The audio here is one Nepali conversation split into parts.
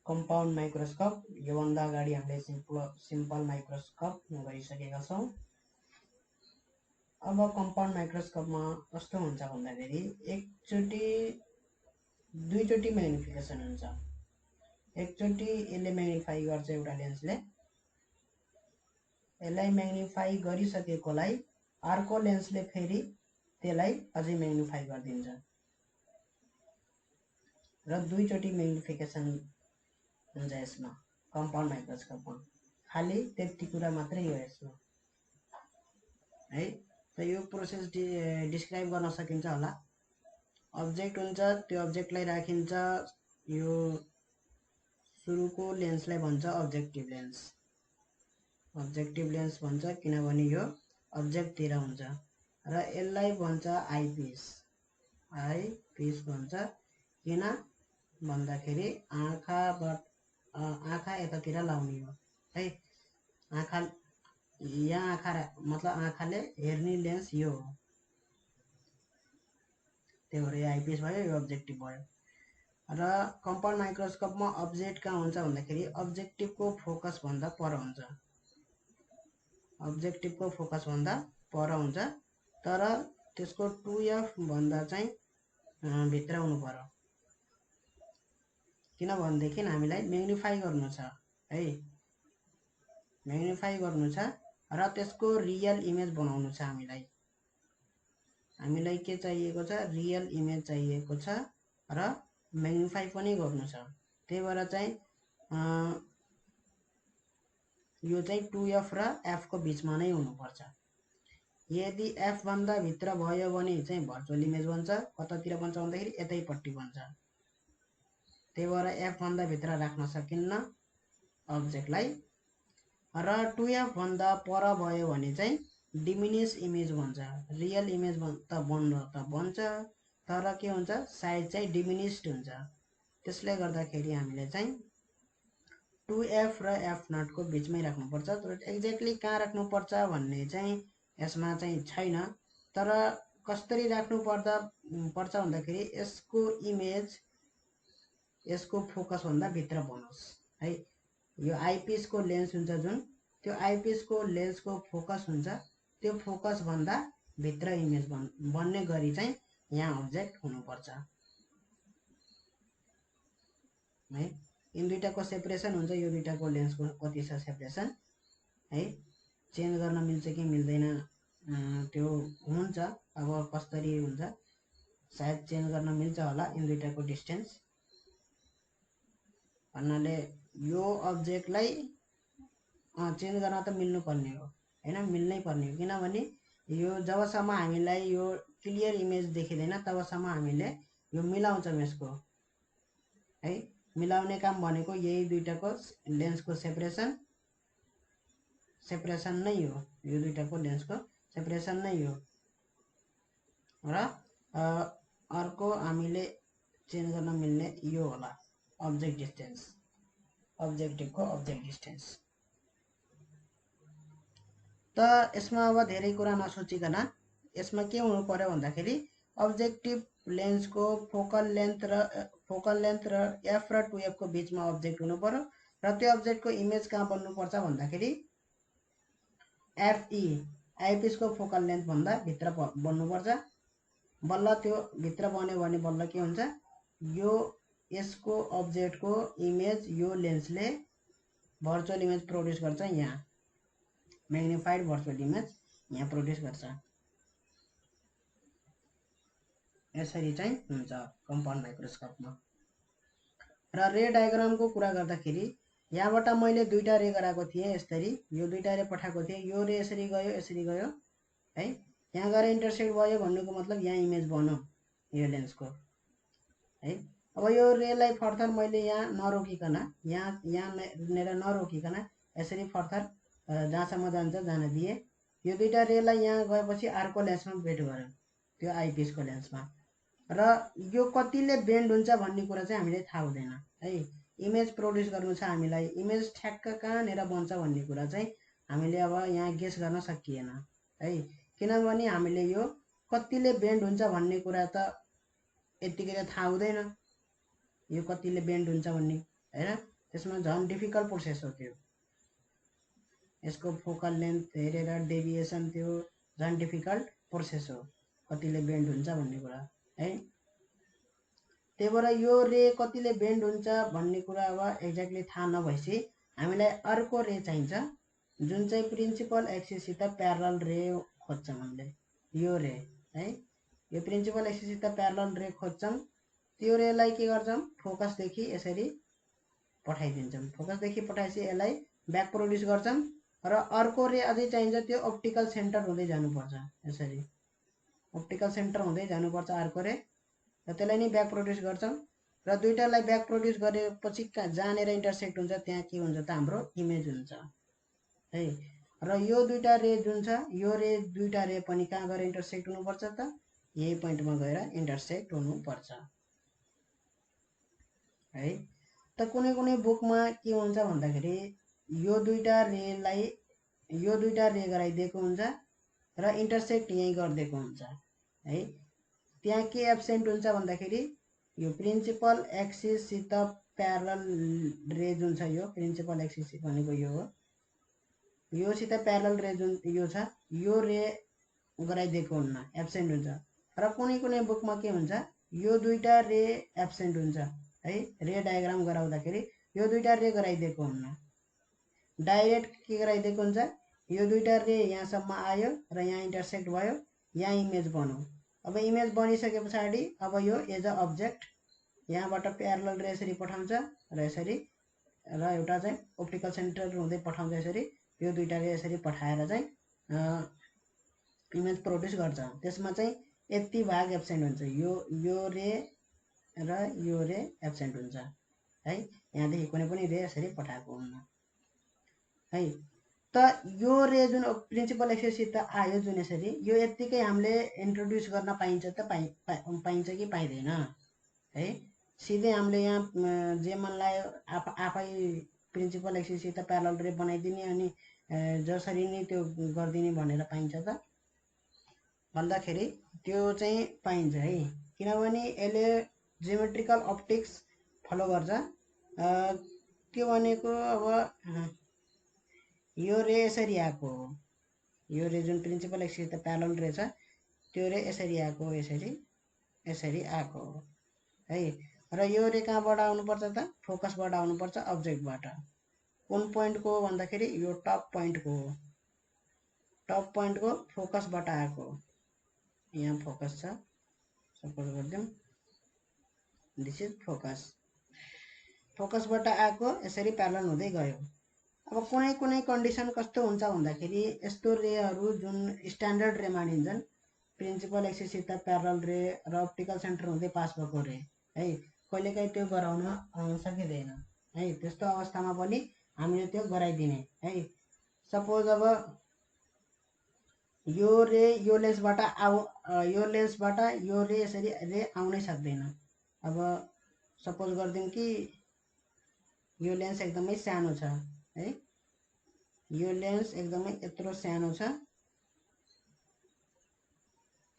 कम्पाउन्ड माइक्रोस्कोप यो भन्दा अगाडि हामीले सिम्पल माइक्रोस्कोप गरिसकेका छौं। अब कम्पाउन्ड माइक्रोस्कोपमा कस्तो हुन्छ भन्दाखेरि दुईचोटी म्याग्निफिकेसन हुन्छ। एकचोटी यसले म्याग्निफाई गर्छ एउटा लेन्सले, यसलाई म्याग्निफाई गरिसकेकोलाई अर्को लेन्सले फेरि त्यसलाई अझै म्याग्निफाई गरिदिन्छ र दुईचोटी म्याग्निफिकेसन हुन्छ यसमा कम्पाउन्ड माइक्रोस्कोपमा। खाली त्यति कुरा मात्रै हो यसमा है। त यो प्रोसेस डिस्क्राइब गर्न सकिन्छ होला। अब्जेक्ट हुन्छ, त्यो अब्जेक्टलाई राखिन्छ, यो सुरुको लेन्सलाई भन्छ अब्जेक्टिभ लेन्स। अब्जेक्टिभ लेन्स भन्छ किनभने यो अब्जेक्टतिर हुन्छ र यसलाई भन्छ आइपिस। आइपिस भन्छ किन भन्दाखेरि आँखा यतातिर लाउने हो है। आँखा यहाँ मतलब आँखाले हेर्ने लेन्स यो हो, त्यही भएर यो आइपिस भयो, यो अब्जेक्टिभ भयो। र कम्पाउन्ड माइक्रोस्कोपमा अब्जेक्ट कहाँ हुन्छ भन्दाखेरि अब्जेक्टिभको फोकस भन्दा पर हुन्छ। अब्जेक्टिभको फोकस भन्दा पर हुन्छ, तर त्यसको 2f भन्दा चाहिँ भित्र हुनु पर्यो। किनभनेदेखि हामीलाई म्याग्निफाई गर्नु छ है, म्याग्निफाई गर्नु छ र त्यसको रियल इमेज बनाउनु छ। हामीलाई के चाहिएको छ? रियल इमेज चाहिएको छ र म्याग्निफाई पनि गर्नु छ। त्यही भएर चाहिँ यो चाहिँ 2f र f को बीचमा नै हुनुपर्छ। यदि f भन्दा भित्र भयो भने चाहिँ भर्चुअल इमेज बन्छ। कतातिर बन्छ भन्दाखेरि यतैपट्टि बन्छ। त्यही भएर f भन्दा भित्र राख्न सकिन्न अब्जेक्टलाई। र 2f भन्दा पर भयो भने चाहिँ डिमिनिस इमेज बन्छ। रियल इमेज त बन्छ, तर के हुन्छ? साइज चाहिँ डिमिनिस्ड हुन्छ। त्यसले गर्दाखेरि हामीले चाहिँ 2f र f0 को बीचमै राख्नुपर्छ। तर एक्ज्याक्टली कहाँ राख्नुपर्छ भन्ने चाहिँ यसमा चाहिँ छैन। तर कसरी राख्नु पर्छ भन्दाखेरि यसको इमेज यसको फोकस भन्दा भित्र बनोस् है। यो आइपिस को लेन्स हुन्छ जुन, त्यो आइपिस को लेन्स को फोकस हुन्छ, त्यो फोकस भन्दा भित्र इमेज बन्ने गरी चाहिँ यहाँ अब्जेक्ट हुनुपर्छ है। इन दुईटाको सेपरेसन हुन्छ। यो दुईटाको लेन्सको कति छ सेपरेसन है, चेन्ज गर्न मिल्छ कि मिल्दैन त्यो हुन्छ। अब कसरी हुन्छ सायद चेन्ज गर्न मिल्छ होला इन दुईटाको डिस्टेन्स भन्नाले यो अब्जेक्टलाई चेन्ज गर्न त मिल्नु पर्ने हो हैन, मिल्नै पर्ने हो। किनभने यो जबसम्म हामीलाई यो क्लियर इमेज देखिँदैन तबसम्म हामीले यो मिलाउँछौँ यसको है। मिलाउने काम भनेको यही दुईटाको लेन्सको सेपरेसन नै हो। यो दुईटाको लेन्सको सेपरेसन नै हो। र अर्को हामीले चेन्ज गर्न मिल्ने यो होला अब्जेक्ट डिस्टेन्स, अब्जेक्टिभको अब्जेक्ट डिस्टेन्स। त यसमा अब धेरै कुरा नसोचिकन यसमा के हुनु पर्यो भन्दाखेरि अब्जेक्टिभ लेन्सको फोकल लेन्थ र f र 2f को बीचमा अब्जेक्ट हुनु पर्यो र त्यो अब्जेक्टको इमेज कहाँ बन्नुपर्छ भन्दाखेरि fe आइपिस को फोकल लेन्थ भन्दा भित्र बन्नुपर्छ। बल्ल त्यो भित्र बन्यो भने बल्ल के हुन्छ? यो यसको अब्जेक्टको इमेज यो लेन्सले भर्चुअल इमेज प्रोड्युस गर्छ। यहाँ म्याग्निफाइड भर्चुअल इमेज यहाँ प्रोड्युस गर्छ। यसरी चाहिँ हुन्छ कम्पाउन्ड माइक्रोस्कोपमा। र रे डायग्रामको कुरा गर्दाखेरि यहाँबाट मैले दुईटा रे गराएको थिएँ यसरी, यो दुईटा रे पठाएको थिएँ। यो रे यसरी गयो है। यहाँ गएर इन्टरसेक्ट भयो भन्नुको मतलब यहाँ इमेज बन्यो यो लेन्सको है। अब यो रेलाई फर्दर मैले यहाँ नरोकिकन यहाँनिर नरोकिकन यसरी फर्दर जहाँसम्म जान्छ जान दिए। यो दुईटा रेलाई यहाँ गएपछि अर्को लेन्समा भेट गर्यो, त्यो आइपिस को लेन्समा। र यो कतिले बेन्ड हुन्छ भन्ने कुरा चाहिँ हामीले थाहा हुँदैन है। इमेज प्रोड्युस गर्नु छ हामीलाई, इमेज ठ्याक्क कहाँनिर बन्छ भन्ने कुरा चाहिँ हामीले अब यहाँ गेस गर्न सकिएन है। किनभने हामीले यो कतिले बेन्ड हुन्छ भन्ने कुरा त यतिकै थाहा हुँदैन, यो कतिले बेन्ड हुन्छ भन्ने हैन। त्यसमा झन् डिफिकल्ट प्रोसेस हो त्यो। यसको फोकल लेन्थ हेरेर डेभिएसन त्यो झन् डिफिकल्ट प्रोसेस हो, कतिले बेन्ड हुन्छ भन्ने कुरा है। त्यही भएर यो रे कतिले बेन्ड हुन्छ भन्ने कुरा अब एक्ज्याक्टली थाहा नभएपछि हामीलाई अर्को रे चाहिन्छ जुन चाहिँ प्रिन्सिपल एक्सिससित प्यारलल रे खोज्छौँ हामीले। यो रे है, यो प्रिन्सिपल एक्सिससित प्यारलल रे खोज्छौँ। त्यो रेलाई के गर्छौँ, फोकसदेखि यसरी पठाइदिन्छौँ। फोकसदेखि पठाएपछि यसलाई ब्याक प्रोड्युस गर्छौँ र अर्को रे अझै चाहिन्छ, त्यो अप्टिकल सेन्टर हुँदै जानुपर्छ। यसरी अप्टिकल सेन्टर हुँदै जानुपर्छ अर्को रे, र त्यसलाई नै ब्याक प्रोड्युस गर्छौँ। र दुईटालाई ब्याक प्रोड्युस गरेपछि जहाँनिर इन्टरसेक्ट हुन्छ त्यहाँ के हुन्छ त, हाम्रो इमेज हुन्छ है। र यो दुईटा रे जुन छ, यो रे दुईटा रे पनि कहाँ गएर इन्टरसेक्ट हुनुपर्छ त, यही पोइन्टमा गएर इन्टरसेक्ट हुनुपर्छ है। त कुनै कुनै बुकमा के हुन्छ भन्दाखेरि यो दुईटा रे गराइदिएको हुन्छ र इन्टरसेक्ट यहीँ गरिदिएको हुन्छ है। त्यहाँ के एब्सेन्ट हुन्छ भन्दाखेरि यो प्रिन्सिपल एक्सिससित प्यारलल रे जुन छ, यो प्रिन्सिपल एक्सिस भनेको यो हो, योसित प्यारलल रे जुन यो छ, यो रे गराइदिएको हुन्न, एब्सेन्ट हुन्छ। र कुनै कुनै बुकमा के हुन्छ, यो दुईटा रे एब्सेन्ट हुन्छ है। रे डायग्राम गराउँदाखेरि यो दुईटा रे गराइदिएको हुन्न, डाइरेक्ट के गराइदिएको हुन्छ, यो दुईटा रे यहाँसम्म आयो र यहाँ इन्टरसेक्ट भयो, यहाँ इमेज बनाऊ। अब इमेज बनिसके पछाडि अब यो एज अ अब्जेक्ट यहाँबाट प्यारलल रे यसरी पठाउँछ र यसरी, र एउटा चाहिँ अप्टिकल सेन्टर हुँदै पठाउँछ यसरी। यो दुईटा रे यसरी पठाएर चाहिँ इमेज प्रोड्युस गर्छ। त्यसमा चाहिँ यति भाग एब्सेन्ट हुन्छ, यो रे र यो रे एब्सेन्ट हुन्छ है। यहाँदेखि कुनै पनि रे यसरी पठाएको हुन्न है। त यो रे जुन प्रिन्सिपल एक्सिससित आयो जुन यसरी, यो यत्तिकै हामीले इन्ट्रोड्युस गर्न पाइन्छ त पाइन्छ कि पाइँदैन है। सिधै हामीले यहाँ जे मन लाग्यो आफै प्रिन्सिपल एक्सिससित प्यारलल रे बनाइदिने अनि जसरी नै त्यो गरिदिने भनेर पाइन्छ त भन्दाखेरि त्यो चाहिँ पाइन्छ है। किनभने यसले जियोमेट्रिकल अप्टिक्स फलो गर्छ। त्यो भनेको अब यो रे यसरी आएको हो, यो रे जुन प्रिन्सिपल एक्सिससित प्यारलल रे छ, त्यो रे यसरी आएको, यसरी आएको है। र यो रे कहाँबाट आउनुपर्छ त, फोकसबाट आउनुपर्छ, अब्जेक्टबाट। कुन पोइन्टको भन्दाखेरि यो टप पोइन्टको फोकसबाट आएको। यहाँ फोकस छ, सपोज गरिदिउँ, दिस इज फोकसबाट आएको, यसरी प्यारलल हुँदै गयो। अब कुनै कुनै कन्डिसन कस्तो हुन्छ भन्दाखेरि यस्तो रेहरू जुन स्ट्यान्डर्ड रे मानिन्छन्, प्रिन्सिपल एक्सिससित प्यारलल रे र अप्टिकल सेन्टर हुँदै पास भएको रे है, कहिलेकाहीँ त्यो गराउन सकिँदैन है। त्यस्तो अवस्थामा पनि हामीले त्यो गराइदिने है। सपोज अब यो रे यो लेन्सबाट यो रे यसरी रे आउनै सक्दैन। अब सपोज गरिदिउँ कि यो लेन्स एकदमै सानो छ है, यो लेन्स एकदमै यत्रो सानो छ,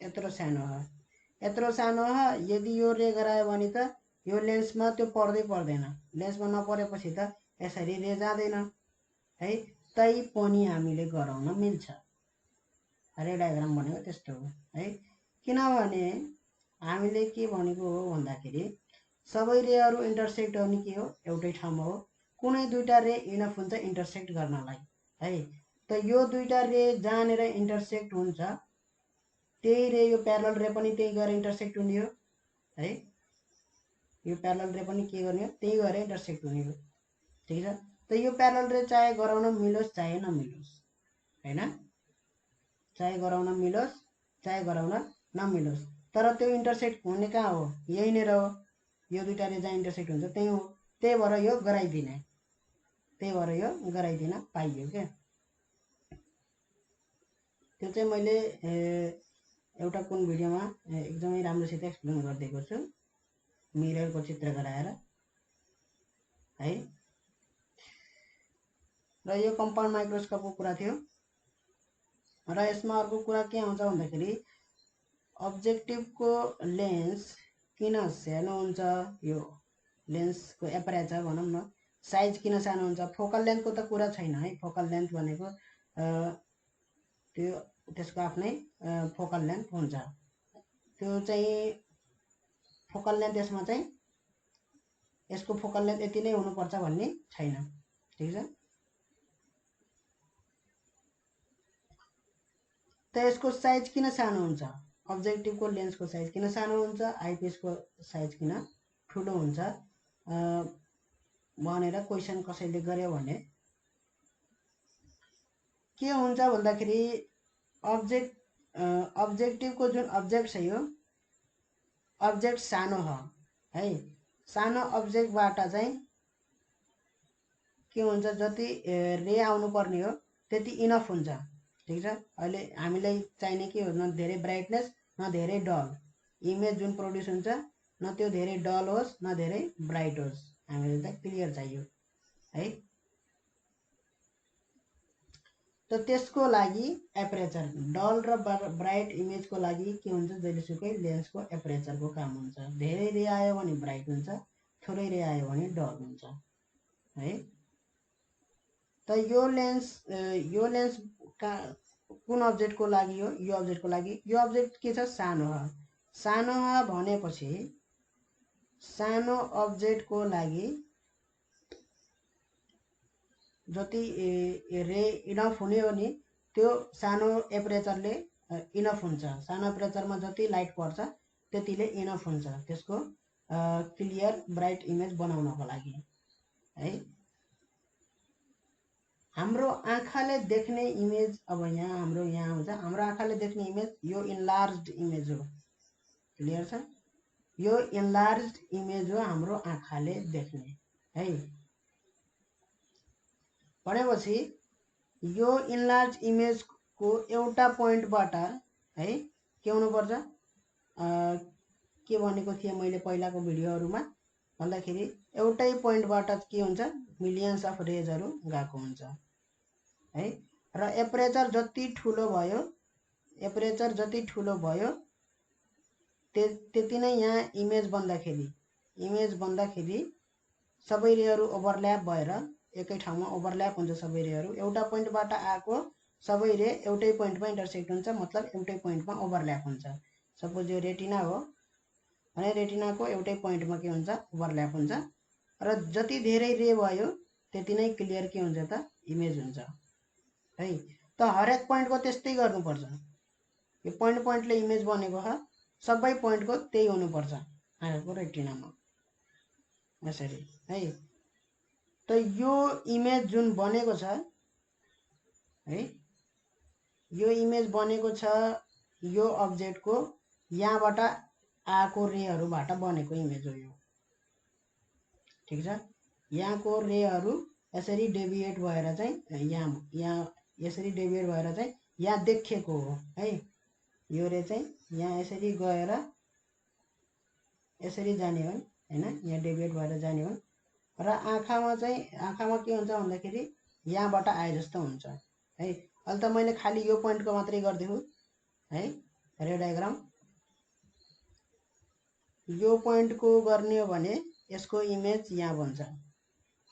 यत्रो सानो हो। यदि यो रे गरायो भने त यो लेन्समा त्यो पर्दैन, लेन्समा नपरेपछि त यसरी रे जाँदैन है। तै पनि हामीले गराउन मिल्छ। रे डायग्राम भनेको त्यस्तो हो है। किनभने हामीले के भनेको हो भन्दाखेरि सबै रेहरू इन्टरसेक्ट गर्ने के हो, एउटै ठाउँमा हो। कुनै दुईटा रे इनफ हुन्छ इन्टरसेक्ट गर्नलाई है। त यो दुईटा रे जहाँनिर इन्टरसेक्ट हुन्छ त्यही रे, यो प्यारलल रे पनि त्यही गएर इन्टरसेक्ट हुने हो है। यो प्यारलल रे पनि के गर्ने हो, त्यही गएर इन्टरसेक्ट हुने हो, ठिक छ। त यो प्यारलल रे चाहे गराउन मिलोस् चाहे नमिलोस् हैन, चाहे गराउन मिलोस् चाहे गराउन नमिलोस्, तर त्यो इन्टरसेक्ट हुने कहाँ हो, यहीँनिर हो। यो दुईटा रे जहाँ इन्टरसेक्ट हुन्छ त्यही हो। त्यही भएर यो गराइदिन पाइयो क्या। त्यो चाहिँ मैले एउटा कुन भिडियोमा एकदमै राम्रोसित एक्सप्लेन गरिदिएको छु, मिररको चित्र गराएर है। र यो कम्पाउन्ड माइक्रोस्कोपको कुरा थियो। र यसमा अर्को कुरा के आउँछ भन्दाखेरि अब्जेक्टिभको लेन्स किन सानो हुन्छ, यो लेन्सको एपरेचर भनौँ न साइज किन सानो हुन्छ? फोकल लेन्थको त कुरा छैन है। फोकल लेन्थ भनेको त्यो त्यसको आफ्नै फोकल लेन्थ हुन्छ। त्यो चाहिँ फोकल लेन्थ यसमा चाहिँ यसको फोकल लेन्थ यति नै हुनुपर्छ भन्ने छैन, ठिक छ। त यसको साइज किन सानो हुन्छ? अब्जेक्टिभको लेन्सको साइज किन सानो हुन्छ? आइपिसको साइज किन ठुलो हुन्छ भनेर क्वेसन कसैले गर्यो भने के हुन्छ भन्दाखेरि अब्जेक्टिभको जुन अब्जेक्ट छ यो अब्जेक्ट सानो हो है। सानो अब्जेक्टबाट चाहिँ के हुन्छ, जति रे आउनुपर्ने हो त्यति इनफ हुन्छ, ठिक छ। अहिले हामीलाई चाहिने के हो? न धेरै ब्राइटनेस न धेरै डल। इमेज जुन प्रड्युस हुन्छ न त्यो धेरै डल होस् न धेरै ब्राइट होस्, हामीलाई त क्लियर चाहियो है। त त्यसको लागि एपरेचर डल र ब्राइट इमेजको लागि के हुन्छ? जहिलेसुकै लेन्सको एपरेचरको काम हुन्छ। धेरै रे आयो भने ब्राइट हुन्छ, थोरै रे आयो भने डल हुन्छ है। त यो लेन्स कुन अब्जेक्टको लागि हो? यो अब्जेक्टको लागि। यो अब्जेक्ट के छ? सानो हो। सानो हो भनेपछि सानो अब्जेक्टको लागि जति रे इनफ हुने हो नि त्यो सानो एपरेचरले इनफ हुन्छ। सानो एपरेचरमा जति लाइट पर्छ त्यतिले इनफ हुन्छ त्यसको क्लियर ब्राइट इमेज बनाउनको लागि है। हाम्रो आँखाले देख्ने इमेज अब यहाँ हाम्रो हुन्छ हाम्रो आँखाले देख्ने इमेज यो इन्लार्ज्ड इमेज हो, क्लियर छ। यो इन्लार्ज्ड इमेज हो हाम्रो आँखाले देख्ने है। भनेपछि यो इन्लार्ज इमेजको एउटा पोइन्टबाट है के हुनुपर्छ? के भनेको थिएँ मैले पहिलाको भिडियोहरूमा भन्दाखेरि एउटै पोइन्टबाट के हुन्छ? मिलियन्स अफ रेजहरू गएको हुन्छ है। र एपरेचर जति ठुलो भयो त्यति नै यहाँ इमेज बन्दाखेरि सबै रेहरू ओभरल्याप भएर एकै ठाउँमा ओभरल्याप हुन्छ। सबै रेहरू एउटा पोइन्टबाट आएको सबै रे एउटै पोइन्टमा इन्टरसेक्ट हुन्छ, मतलब एउटै पोइन्टमा ओभरल्याप हुन्छ। सपोज यो रेटिना हो भने रेटिनाको एउटै पोइन्टमा के हुन्छ? ओभरल्याप हुन्छ। र जति धेरै रे भयो त्यति नै क्लियर के हुन्छ त? इमेज हुन्छ है। त हरेक पोइन्टको त्यस्तै गर्नुपर्छ। यो पोइन्टले इमेज बनेको हो, सबै पोइन्टको त्यही हुनुपर्छ आँखाको रेटिनामा यसरी है। त यो इमेज जुन बनेको छ है, यो इमेज बनेको छ यो अब्जेक्टको यहाँबाट आएको रेहरूबाट बनेको इमेज हो यो, ठिक छ। यहाँको रेहरू यसरी डेभिएट भएर चाहिँ यहाँ यसरी डेभिएट भएर चाहिँ यहाँ देखेको हो है। यो रे चाहिँ यहाँ यसरी गएर यसरी जाने हो हैन, यहाँ डेभिएट भएर जाने हो। र आँखामा के हुन्छ भन्दाखेरि यहाँबाट आए जस्तो हुन्छ है। अहिले त मैले खालि यो पोइन्टको मात्रै गरिदिएको है रे डायग्राम। यो पोइन्टको गर्ने हो भने यसको इमेज यहाँ बन्छ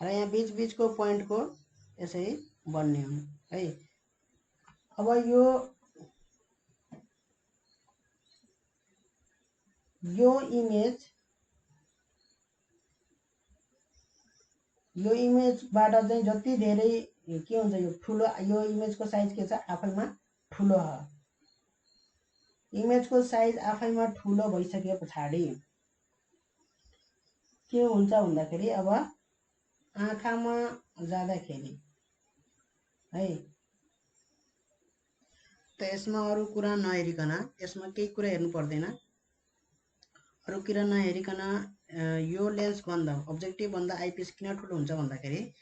र यहाँ बीचको पोइन्टको यसरी बन्ने हो है। अब यो इमेजबाट चाहिँ जति धेरै के हुन्छ यो ठुलो, यो इमेजको साइज के छ? आफैमा ठुलो हो। इमेजको साइज आफैमा ठुलो भइसके पछाडि के हुन्छ भन्दाखेरि अब आँखामा जाँदाखेरि है त यसमा अरू कुरा नहेरिकन, यसमा केही कुरा हेर्नु पर्दैन। अरू कुरा नहेरिकन यो लेन्स भन्दा अब्जेक्टिभ भन्दा आइपिस किन ठुलो हुन्छ भन्दाखेरि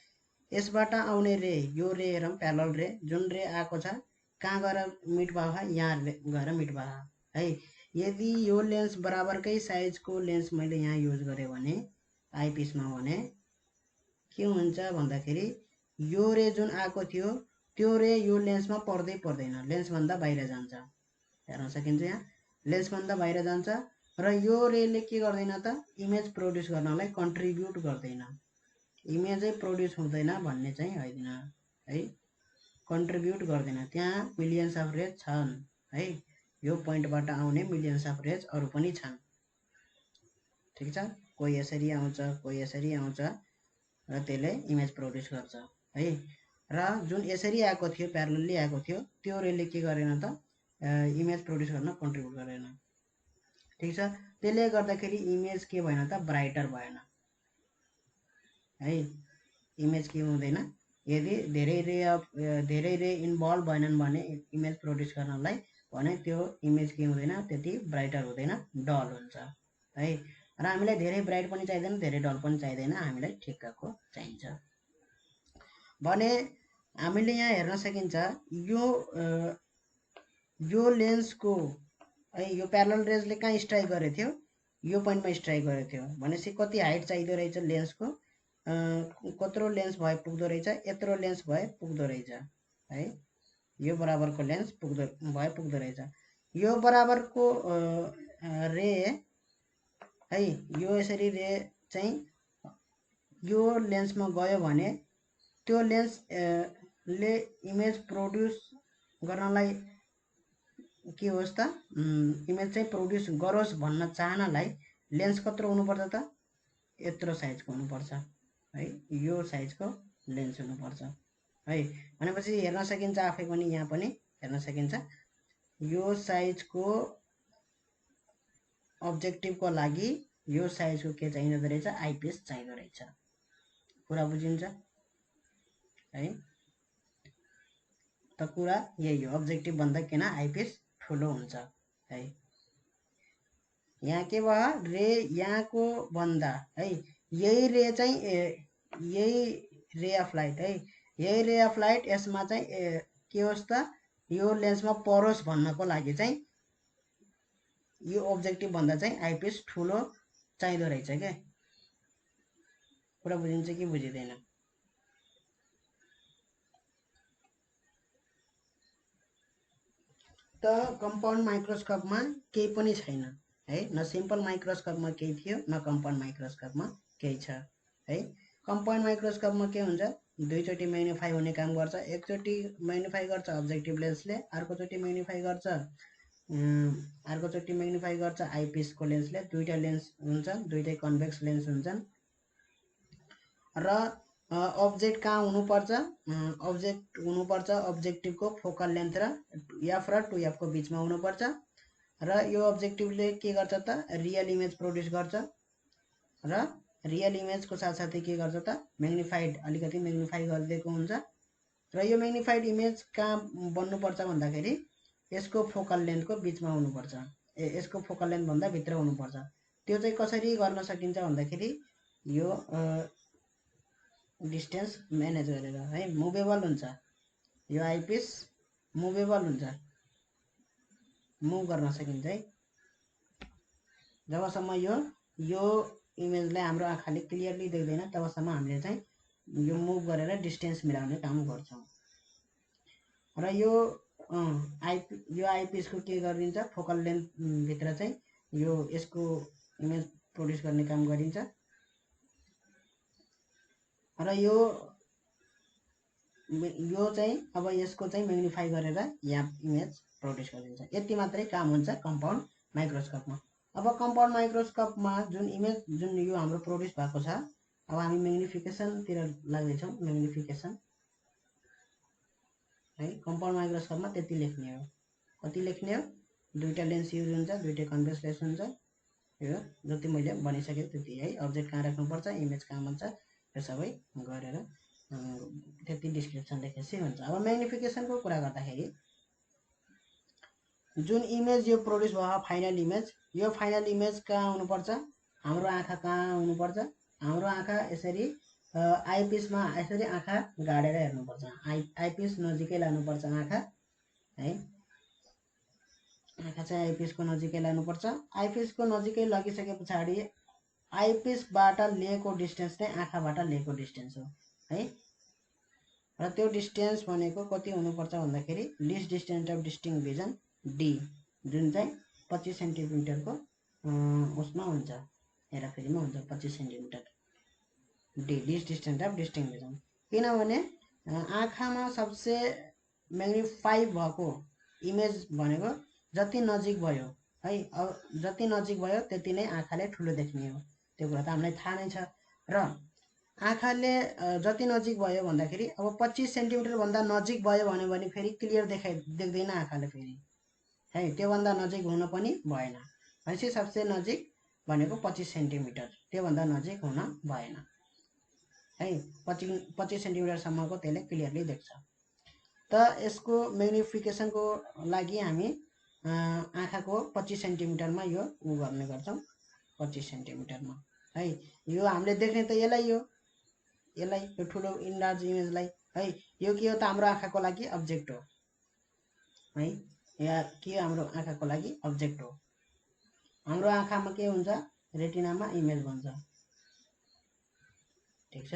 यसबाट आउने रे, यो रे हेरौँ प्यारलल रे, जुन रे आएको छ कहाँ गएर मिट भएको छ? यहाँ गएर मिट भएको है। यदि यो लेन्स बराबरकै साइजको लेन्स मैले यहाँ युज गरेँ भने आइपिसमा भने के हुन्छ भन्दाखेरि यो रे जुन आएको थियो त्यो रे यो लेन्समा पर्दैन, लेन्सभन्दा बाहिर जान्छ। हेर्न सकिन्छ यहाँ लेन्सभन्दा बाहिर जान्छ र यो रेले के गर्दैन त? इमेज प्रड्युस गर्नलाई कन्ट्रिब्युट गर्दैन इमेजै प्रोड्युस हुँदैन भन्ने चाहिँ होइन है, कन्ट्रिब्युट गर्दैन। त्यहाँ मिलियन्स अफ रेज छन् है, यो पोइन्टबाट आउने मिलियन्स अफ रेज अरू पनि छन्। ठिक छ, कोही यसरी आउँछ कोही यसरी आउँछ र त्यसले इमेज प्रोड्युस गर्छ है। र जुन यसरी आएको थियो प्यारलली आएको थियो त्यो रेले के गरेन त इमेज प्रोड्युस गर्न कन्ट्रिब्युट गरेन। ठिक छ, त्यसले गर्दाखेरि इमेज के भएन त ब्राइटर भएन है। इमेज के हुँदैन, यदि धेरै रे इन्भल्भ भएनन् भने इमेज प्रोड्युस गर्नलाई भने त्यो इमेज के हुँदैन, त्यति ब्राइटर हुँदैन, डल हुन्छ है। र हामीलाई धेरै ब्राइट पनि चाहिँदैन धेरै डल पनि चाहिँदैन, हामीलाई ठिक्कको चाहिन्छ भने हामीले यहाँ हेर्न सकिन्छ यो लेन्सको है यो प्यारलल रेजले कहाँ स्ट्राइक गरेको थियो, यो पोइन्टमा स्ट्राइक गरेको थियो भनेपछि कति हाइट चाहिँदो रहेछ लेन्सको, कत्रो लेन्स भए पुग्दो रहेछ, यत्रो लेन्स भए पुग्दो रहेछ है। यो बराबरको लेन्स पुग्दो रहेछ। यो बराबरको रे है, यो यसरी रे चाहिँ यो लेन्समा गयो भने त्यो लेन्स ले इमेज प्रोड्युस गर्नलाई के होस् त, इमेज चाहिँ प्रोड्युस गरोस् भन्न चाहनलाई लेन्स कत्रो हुनुपर्छ त, यत्रो साइजको हुनुपर्छ है, यो साइजको लेन्स हुनुपर्छ है। भनेपछि हेर्न सकिन्छ आफै पनि, यहाँ पनि हेर्न सकिन्छ यो साइजको अब्जेक्टिभको लागि यो साइजको के चाहिँदो रहेछ, आइपिस चाहिँदो रहेछ। कुरा बुझिन्छ है, त कुरा यही हो, अब्जेक्टिभ भन्दा किन आइपिस ठुलो हुन्छ है। यहाँ के भयो, रे यहाँको भन्दा है, यही रे चाहिँ यही रे अफ लाइट है, यही रे अफ लाइट यसमा चाहिँ के होस् त, यो लेन्समा परोस् भन्नको लागि चाहिँ यो अब्जेक्टिभ भन्दा चाहिँ आइपिस ठुलो चाहिँदो रहेछ के। कुरा बुझिन्छ कि बुझिँदैन? त कम्पाउन्ड माइक्रोस्कोपमा केही पनि छैन है, न सिम्पल माइक्रोस्कोपमा केही थियो न कम्पाउन्ड माइक्रोस्कोपमा केही छ है। कम्पाउन्ड माइक्रोस्कोपमा के हुन्छ, दुईचोटि म्याग्निफाई हुने काम गर्छ, एकचोटि म्याग्निफाई गर्छ अब्जेक्टिभ लेन्सले, अर्कोचोटि म्याग्निफाई गर्छ आइपिसको लेन्सले। दुईटा लेन्स हुन्छ, दुईटै कन्भेक्स लेन्स हुन्छन् र अब्जेक्ट कहाँ हुनुपर्छ, अब्जेक्टिभको फोकल लेन्थ र एफ र 2f को बिचमा हुनुपर्छ र यो अब्जेक्टिभले के गर्छ त, रियल इमेज प्रोड्युस गर्छ र रियल इमेजको साथसाथै के गर्छ त, म्याग्निफाइड अलिकति म्याग्निफाई गरिदिएको हुन्छ र यो म्याग्निफाइड इमेज कहाँ बन्नुपर्छ भन्दाखेरि यसको फोकल लेन्थको बिचमा हुनुपर्छ, यसको फोकल लेन्थ भन्दा भित्र हुनुपर्छ। त्यो चाहिँ कसरी गर्न सकिन्छ भन्दाखेरि यो डिस्टेन्स म्यानेज गरेर है, मुभेबल हुन्छ यो आइपिस, मुभेबल हुन्छ, मुभ गर्न सकिन्छ है। जबसम्म यो इमेजलाई हाम्रो आँखाले क्लियरली देख्दैन तबसम्म हामीले चाहिँ यो मुभ गरेर डिस्टेन्स मिलाउने काम गर्छौँ र यो आइपिसको के गरिन्छ, फोकल लेन्थ भित्र चाहिँ यो यसको इमेज प्रोड्युस गर्ने काम गरिन्छ र यो चाहिँ अब यसको चाहिँ म्याग्निफाई गरेर यहाँ इमेज प्रोड्युस गरिन्छ। यति मात्रै काम हुन्छ कम्पाउन्ड माइक्रोस्कोपमा। अब कम्पाउन्ड माइक्रोस्कोपमा जुन इमेज जुन यो हाम्रो प्रोड्युस भएको छ, अब हामी म्याग्निफिकेसनतिर लाग्दैछौँ, म्याग्निफिकेसन है। कम्पाउन्ड माइक्रोस्कोपमा त्यति लेख्ने हो, कति लेख्ने हो, दुईटा लेन्स युज हुन्छ, दुईटै कन्भेक्स लेन्स हुन्छ, यो जति मैले भनिसकेँ त्यति है। अब्जेक्ट कहाँ राख्नुपर्छ, इमेज कहाँ भन्छ, यो सबै गरेर त्यति डिस्क्रिप्सन लेखेपछि हुन्छ। अब म्याग्निफिकेसनको कुरा गर्दाखेरि जुन इमेज यो प्रोड्युस भयो फाइनल इमेज, यो फाइनल इमेज कहाँ हुनुपर्छ, हाम्रो आँखा कहाँ हुनुपर्छ, हाम्रो आँखा यसरी आइपिसमा यसरी आँखा गाडेर हेर्नुपर्छ, आइपिस नजिकै लानुपर्छ आँखा है, आँखा चाहिँ आइपिसको नजिकै लानुपर्छ। आइपिसको नजिकै लगिसके पछाडि आइपिसबाट लिएको डिस्टेन्स चाहिँ आँखाबाट लिएको डिस्टेन्स हो है र त्यो डिस्टेन्स भनेको कति हुनुपर्छ भन्दाखेरि list distance of distinct vision D, जुन चाहिँ 25 सेन्टिमिटरको उसमा हुन्छ, हेराफेरीमा हुन्छ 25 centimetre D least distance of distinct vision. किनभने आँखामा सबसे म्याग्निफाई भएको इमेज भनेको जति नजिक भयो है, अब जति नजिक भयो त्यति नै आँखाले ठुलो देख्ने हो, त्यो कुरा त हामीलाई थाहा नै छ। र आँखाले जति नजिक भयो भन्दाखेरि अब 25 सेन्टिमिटरभन्दा नजिक भयो भने फेरि क्लियर देख्दैन आँखाले फेरि है, त्योभन्दा नजिक हुन पनि भएन। भनेपछि सबसे नजिक भनेको 25 सेन्टिमिटर, त्योभन्दा नजिक हुन भएन है। 25 सेन्टिमिटरसम्मको त्यसले क्लियरली देख्छ। त यसको म्याग्निफिकेसनको लागि हामी आँखाको 25 सेन्टिमिटरमा यो गर्ने गर्छौँ, 25 सेन्टिमिटरमा है। यो हामीले देख्ने त यसलाई यो ठुलो इन्लार्ज इमेजलाई है। यो के हो त हाम्रो आँखाको लागि अब्जेक्ट हो है, या के हाम्रो आँखाको लागि अब्जेक्ट हो। हाम्रो आँखामा के हुन्छ, रेटिनामा इमेज भन्छ, ठिक छ।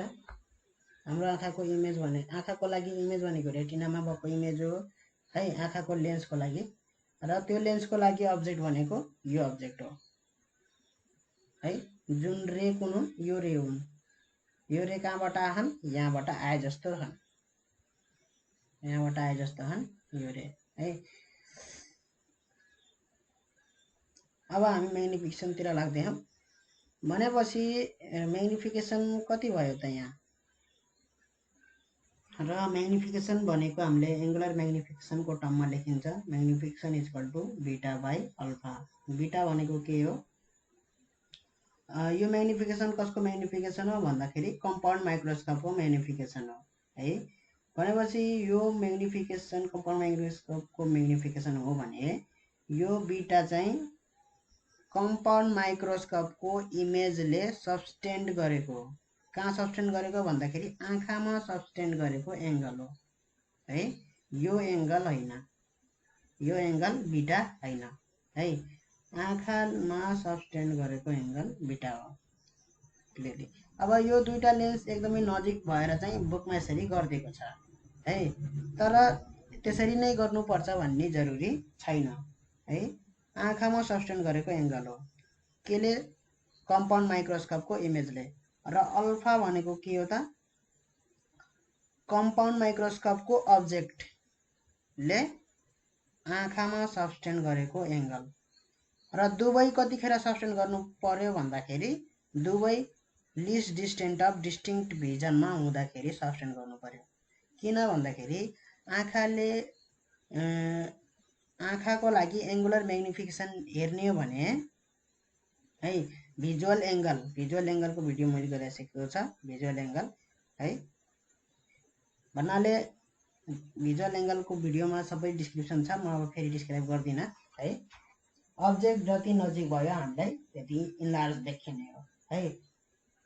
हाम्रो आँखाको इमेज भने आँखाको लागि इमेज भनेको रेटिनामा भएको इमेज हो है, आँखाको लेन्सको लागि। र त्यो लेन्सको लागि अब्जेक्ट भनेको यो अब्जेक्ट हो है। जुन रे कुन हुन्, यो रे हुन्। यो रे कहाँबाट आछन्, यहाँबाट आए जस्तो छन्, यहाँबाट आए जस्तो छन् यो रे है। अब हामी म्याग्निफिकेसनतिर लाग्दैछौँ। भनेपछि म्याग्निफिकेसन कति भयो त यहाँ, र म्याग्निफिकेसन भनेको हामीले एङ्गुलर म्याग्निफिकेसनको टर्ममा लेखिन्छ। Magnification equal to beta by alpha. Beta भनेको के हो, यो म्याग्निफिकेसन कसको म्याग्निफिकेसन हो भन्दाखेरि कम्पाउन्ड माइक्रोस्कोपको म्याग्निफिकेसन हो है। भनेपछि यो म्याग्निफिकेसन कम्पाउन्ड माइक्रोस्कोपको म्याग्निफिकेसन हो भने यो बीटा चाहिँ कम्पाउन्ड माइक्रोस्कोपको इमेजले सब्सटेन्ड गरेको, कहाँ सब्सटेन्ड गरेको भन्दाखेरि आँखामा सब्सटेन्ड गरेको एङ्गल हो है। यो एङ्गल होइन, यो एङ्गल बीटा होइन है, आँखामा सब्सटेन्ड गरेको एङ्गल बीटा हो क्लियरली। अब यो दुईटा लेन्स एकदमै नजिक भएर चाहिँ बुकमा यसरी गरिदिएको छ है, तर त्यसरी नै गर्नुपर्छ भन्ने जरुरी छैन है। आँखामा सब्सटेन्ड गरेको एङ्गल हो केले, कम्पाउन्ड माइक्रोस्कोपको इमेजले। र अल्फा भनेको के हो त, कम्पाउन्ड माइक्रोस्कोपको अब्जेक्टले आँखामा सब्सटेन्ड गरेको एङ्गल। र दुवै कतिखेर सब्सटेन्ड गर्नु पर्यो भन्दाखेरि दुवै लिस्ट डिस्टेन्ट अफ डिस्टिङ्क्ट भिजनमा हुँदाखेरि सब्सटेन्ड गर्नु पर्यो। किन भन्दाखेरि आँखाले आँखाको लागि एङ्गुलर म्याग्निफिकेसन हेर्ने हो भने है, भिजुअल एङ्गलको भिडियो मैले गरिसकेको छ, भिजुअल एङ्गल है भन्नाले भिजुअल एङ्गलको भिडियोमा सबै डिस्क्रिप्सन छ, म अब फेरि डिस्क्राइब गर्दिनँ है। अब्जेक्ट जति नजिक भयो हामीलाई त्यति इन्लार्ज देखिने हो है।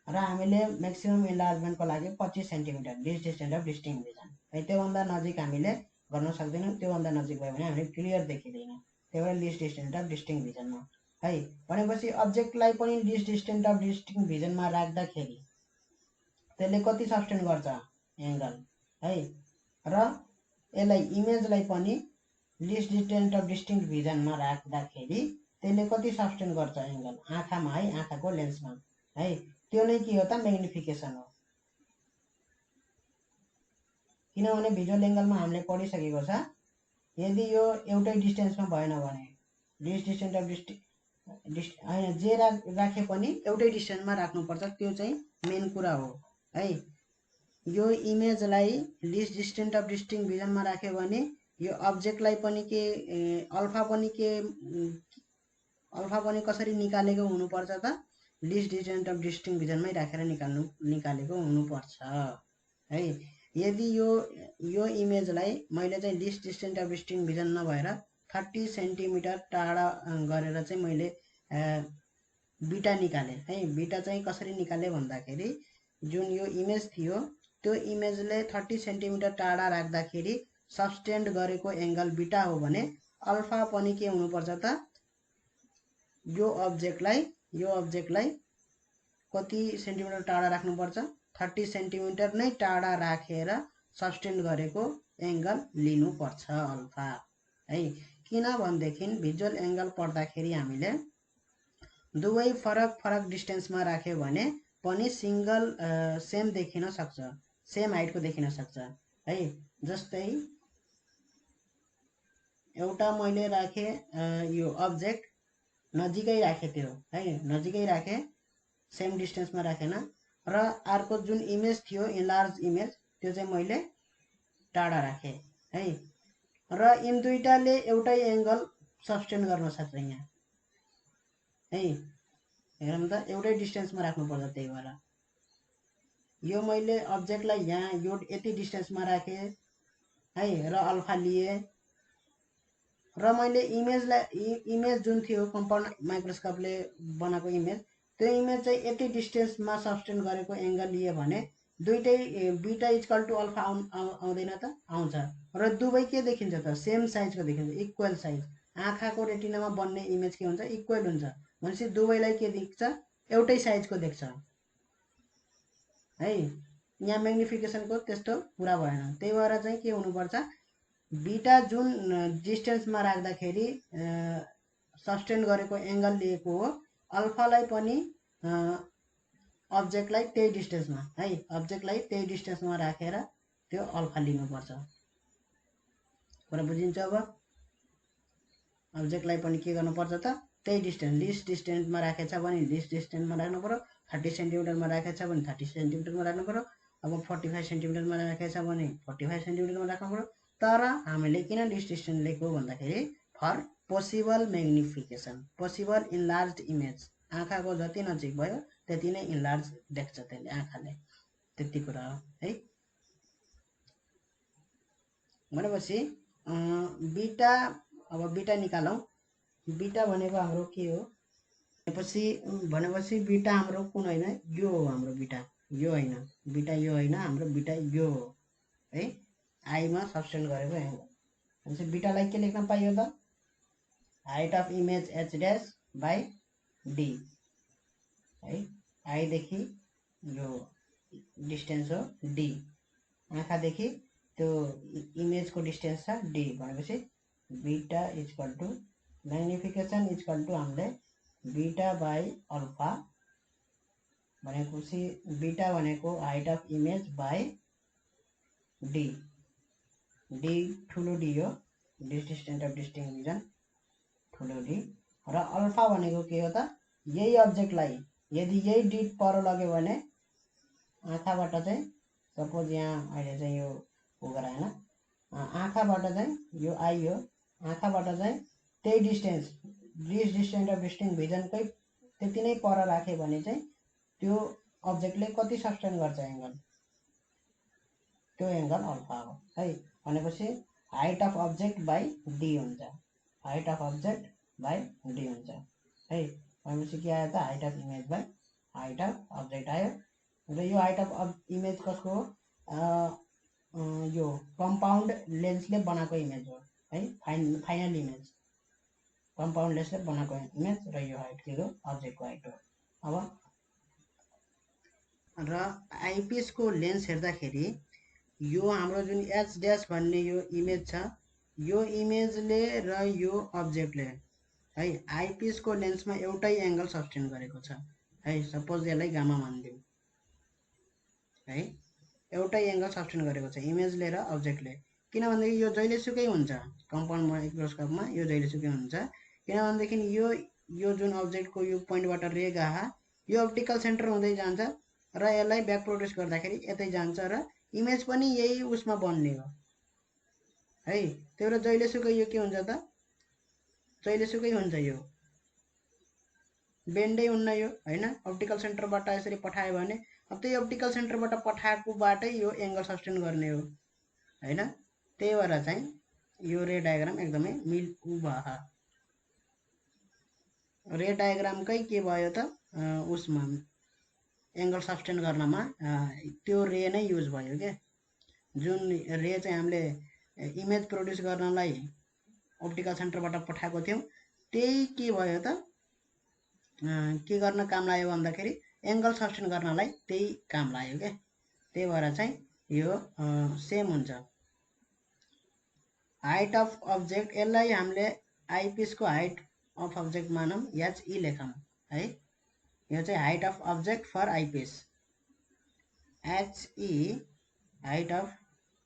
र हामीले म्याक्सिमम इन्लार्जमेन्टको लागि 25 centimetre list distance of distinct vision है, त्योभन्दा नजिक हामीले गर्न सक्दैनौँ। त्योभन्दा नजिक भयो भने हामीले क्लियर देखिँदैन, त्यही भएर लिस्ट डिस्टेन्स अफ डिस्टिङ भिजनमा है। भनेपछि अब्जेक्टलाई पनि लिस्ट डिस्टेन्स अफ डिस्टिङ भिजनमा राख्दाखेरि त्यसले कति सब्सटेन्ड गर्छ, एङ्गल है। र यसलाई इमेजलाई पनि लिस्ट डिस्टेन्स अफ डिस्टिङ भिजनमा राख्दाखेरि त्यसले कति सब्सटेन्ड गर्छ, एङ्गल आँखामा है, आँखाको लेन्समा है। त्यो नै के हो त, म्याग्निफिकेसन हो। किनभने भिजुअल एङ्गलमा हामीले पढिसकेको छ, यदि यो एउटै डिस्टेन्समा भएन भने लिस्ट डिस्टेन्स अफ होइन, जे राखे पनि एउटै डिस्टेन्समा राख्नुपर्छ, त्यो चाहिँ मेन कुरा हो है। यो इमेजलाई लिस्ट डिस्टेन्स अफ डिस्टिङ भिजनमा राख्यो भने यो अब्जेक्टलाई पनि के अल्फा पनि कसरी निकालेको हुनुपर्छ त, लिस्ट डिस्टेन्स अफ डिस्टिङ भिजनमै राखेर निकालेको हुनुपर्छ है। यदि यो इमेजलाई मैले चाहिँ list distance of distinct vision नभएर 30 सेन्टिमिटर टाढा गरेर चाहिँ मैले बीटा निकालेँ है। बीटा चाहिँ कसरी निकालेँ भन्दाखेरि जुन यो इमेज थियो त्यो इमेजले 30 सेन्टिमिटर टाढा राख्दाखेरि सब्सटेन्ड गरेको एङ्गल बीटा हो भने अल्फा पनि के हुनुपर्छ त, यो अब्जेक्टलाई कति सेन्टिमिटर टाढा राख्नुपर्छ, 30 सेन्टिमिटर नै टाढा राखेर सब्सटेन्ड गरेको एङ्गल लिनुपर्छ अल्फा है। किनभनेदेखि भिजुअल एङ्गल पढ्दाखेरि हामीले दुवै फरक फरक डिस्टेन्समा राख्यो भने पनि सिंगल सेम देखिन सक्छ, सेम हाइटको देखिन सक्छ है। जस्तै एउटा मैले राखे यो अब्जेक्ट नजिकै राखे, त्यो है नजिकै राखे, सेम डिस्टेन्समा राखेन, र अर्को जुन इमेज थियो इन्लार्ज इमेज त्यो चाहिँ मैले टाढा राखेँ है। र यिन दुईटाले एउटै एङ्गल सस्टेन गर्न सक्छ यहाँ है। हेरौँ त, एउटै डिस्टेन्समा राख्नुपर्छ, त्यही भएर यो मैले अब्जेक्टलाई यहाँ यो यति डिस्टेन्समा राखेँ है, र अल्फा लिए, र मैले इमेज जुन थियो कम्पाउन्ड माइक्रोस्कोपले बनाएको इमेज, त्यो इमेज चाहिँ यति डिस्टेन्समा सस्टेन गरेको एङ्गल लिए भने दुईटै बीटा इक्वल टु अल्फा आउँदैन त? आउँछ। र दुवै के देखिन्छ त? सेम साइजको देखिन्छ, इक्वल साइज। आँखाको रेटिनामा बन्ने इमेज के हुन्छ? इक्वल हुन्छ। भनेपछि दुवैलाई के देख्छ? एउटै साइजको देख्छ है। यहाँ म्याग्निफिकेसनको त्यस्तो कुरा भएन, त्यही भएर चाहिँ के हुनुपर्छ, बीटा जुन डिस्टेन्समा राख्दाखेरि सस्टेन गरेको एङ्गल लिएको हो, अल्फालाई पनि अब्जेक्टलाई त्यही डिस्टेन्समा है, अब्जेक्टलाई त्यही डिस्टेन्समा राखेर त्यो अल्फा लिनुपर्छ। कुरा बुझिन्छ? अब अब्जेक्टलाई पनि के गर्नुपर्छ त? त्यही डिस्टेन्स, लिस्ट डिस्टेन्समा राखेछ भने लिस्ट डिस्टेन्समा राख्नु पर्यो, 30 सेन्टिमिटरमा राखेछ भने 30 सेन्टिमिटरमा राख्नु पर्यो, अब 45 सेन्टिमिटरमा राखेछ भने 45 सेन्टिमिटरमा राख्नु पर्यो। तर हामीले किन लिस्ट डिस्टेन्स लेख्यो भन्दाखेरि far possible magnification, possible enlarge image, आँखाको जति नजिक भयो त्यति नै इन्लार्ज देख्छ त्यसले, आँखाले, त्यति कुरा हो है। भनेपछि बीटा, अब बीटा निकालौँ। बीटा भनेको हाम्रो के हो भनेपछि बीटा हाम्रो कुन होइन, यो हो हाम्रो बीटा, यो होइन बीटा, यो होइन हाम्रो बीटा, यो हो है, आईमा सब्सटेन्ड गरेको एङ्गल। भनेपछि बीटालाई के लेख्न पाइयो त? Height of image H dash by D है। आईदेखि यो डिस्टेन्स हो डी, आँखादेखि त्यो इमेजको डिस्टेन्स छ डी, भनेपछि beta equal to magnification equal to हामीले बीटा बाई अल्फा भनेपछि बीटा भनेको height of image by D, D ठुलो डी हो, डिस्टेन्स अफ डिस्टिङसन ठुलो डी, र अल्फा भनेको के हो त? यही अब्जेक्टलाई यदि यही डी पर लग्यो भने आँखाबाट चाहिँ, सपोज यहाँ अहिले चाहिँ यो हो गराएन, आँखाबाट चाहिँ यो आई हो, आँखाबाट चाहिँ त्यही डिस्टेन्स, लिस्ट डिस्टेन्स अफ डिस्टिङभिजनकै त्यति नै पर राख्यो भने चाहिँ त्यो अब्जेक्टले कति सस्टेन गर्छ एङ्गल, त्यो एङ्गल अल्फा हो है। भनेपछि height of object by D हुन्छ, height of object by D हुन्छ है। भनेपछि के आयो त? Height of image by height of object आयो। र यो हाइट अफ इमेज कसको हो? यो कम्पाउन्ड लेन्सले बनाएको इमेज हो है, फाइनल इमेज कम्पाउन्ड लेन्सले बनाएको इमेज, र यो हाइट के हो? अब्जेक्टको हाइट हो। अब र आइपिसको लेन्स हेर्दाखेरि यो हाम्रो जुन एच ड्यास भन्ने यो इमेज छ, यो इमेजले र यो अब्जेक्टले है आइपिसको लेन्समा एउटै एङ्गल सस्टेन गरेको छ है। सपोज यसलाई गामा मानिदिउँ है, एउटै एङ्गल सस्टेन गरेको छ इमेजले र अब्जेक्टले। किनभनेदेखि यो जहिलेसुकै हुन्छ, कम्पाउन्ड माइक्रोस्कोपमा यो जहिलेसुकै हुन्छ, किनभनेदेखि यो जुन अब्जेक्टको यो पोइन्टबाट रे गए यो अप्टिकल सेन्टर हुँदै जान्छ र यसलाई ब्याक प्रोड्युस गर्दाखेरि यतै जान्छ, र इमेज पनि यही उसमा बन्ने हो है। त्यही भएर जहिलेसुकै यो के हुन्छ त? जहिलेसुकै हुन्छ, यो बेन्डै हुन्न यो होइन। अप्टिकल सेन्टरबाट यसरी पठायो भने अब त्यही अप्टिकल सेन्टरबाट पठाएकोबाटै यो एङ्गल सस्टेन गर्ने हो होइन। त्यही भएर चाहिँ यो रे डायग्राम एकदमै भयो। रे डायग्रामकै के भयो त? उसमा एङ्गल सस्टेन गर्नमा त्यो रे नै युज भयो क्या। जुन रे चाहिँ हामीले इमेज प्रोड्युस गर्नलाई अप्टिकल सेन्टरबाट पठाएको थियौँ, त्यही के भयो त? के गर्न काम लाग्यो भन्दाखेरि एङ्गल सस्टेन गर्नलाई त्यही काम लाग्यो क्या। त्यही भएर चाहिँ यो सेम हुन्छ। हाइट अफ अब्जेक्ट, यसलाई हामीले आइपिसको हाइट अफ अब्जेक्ट मानौँ, एचई लेखौँ है। यो चाहिँ height of object for eyepiece. HE height of,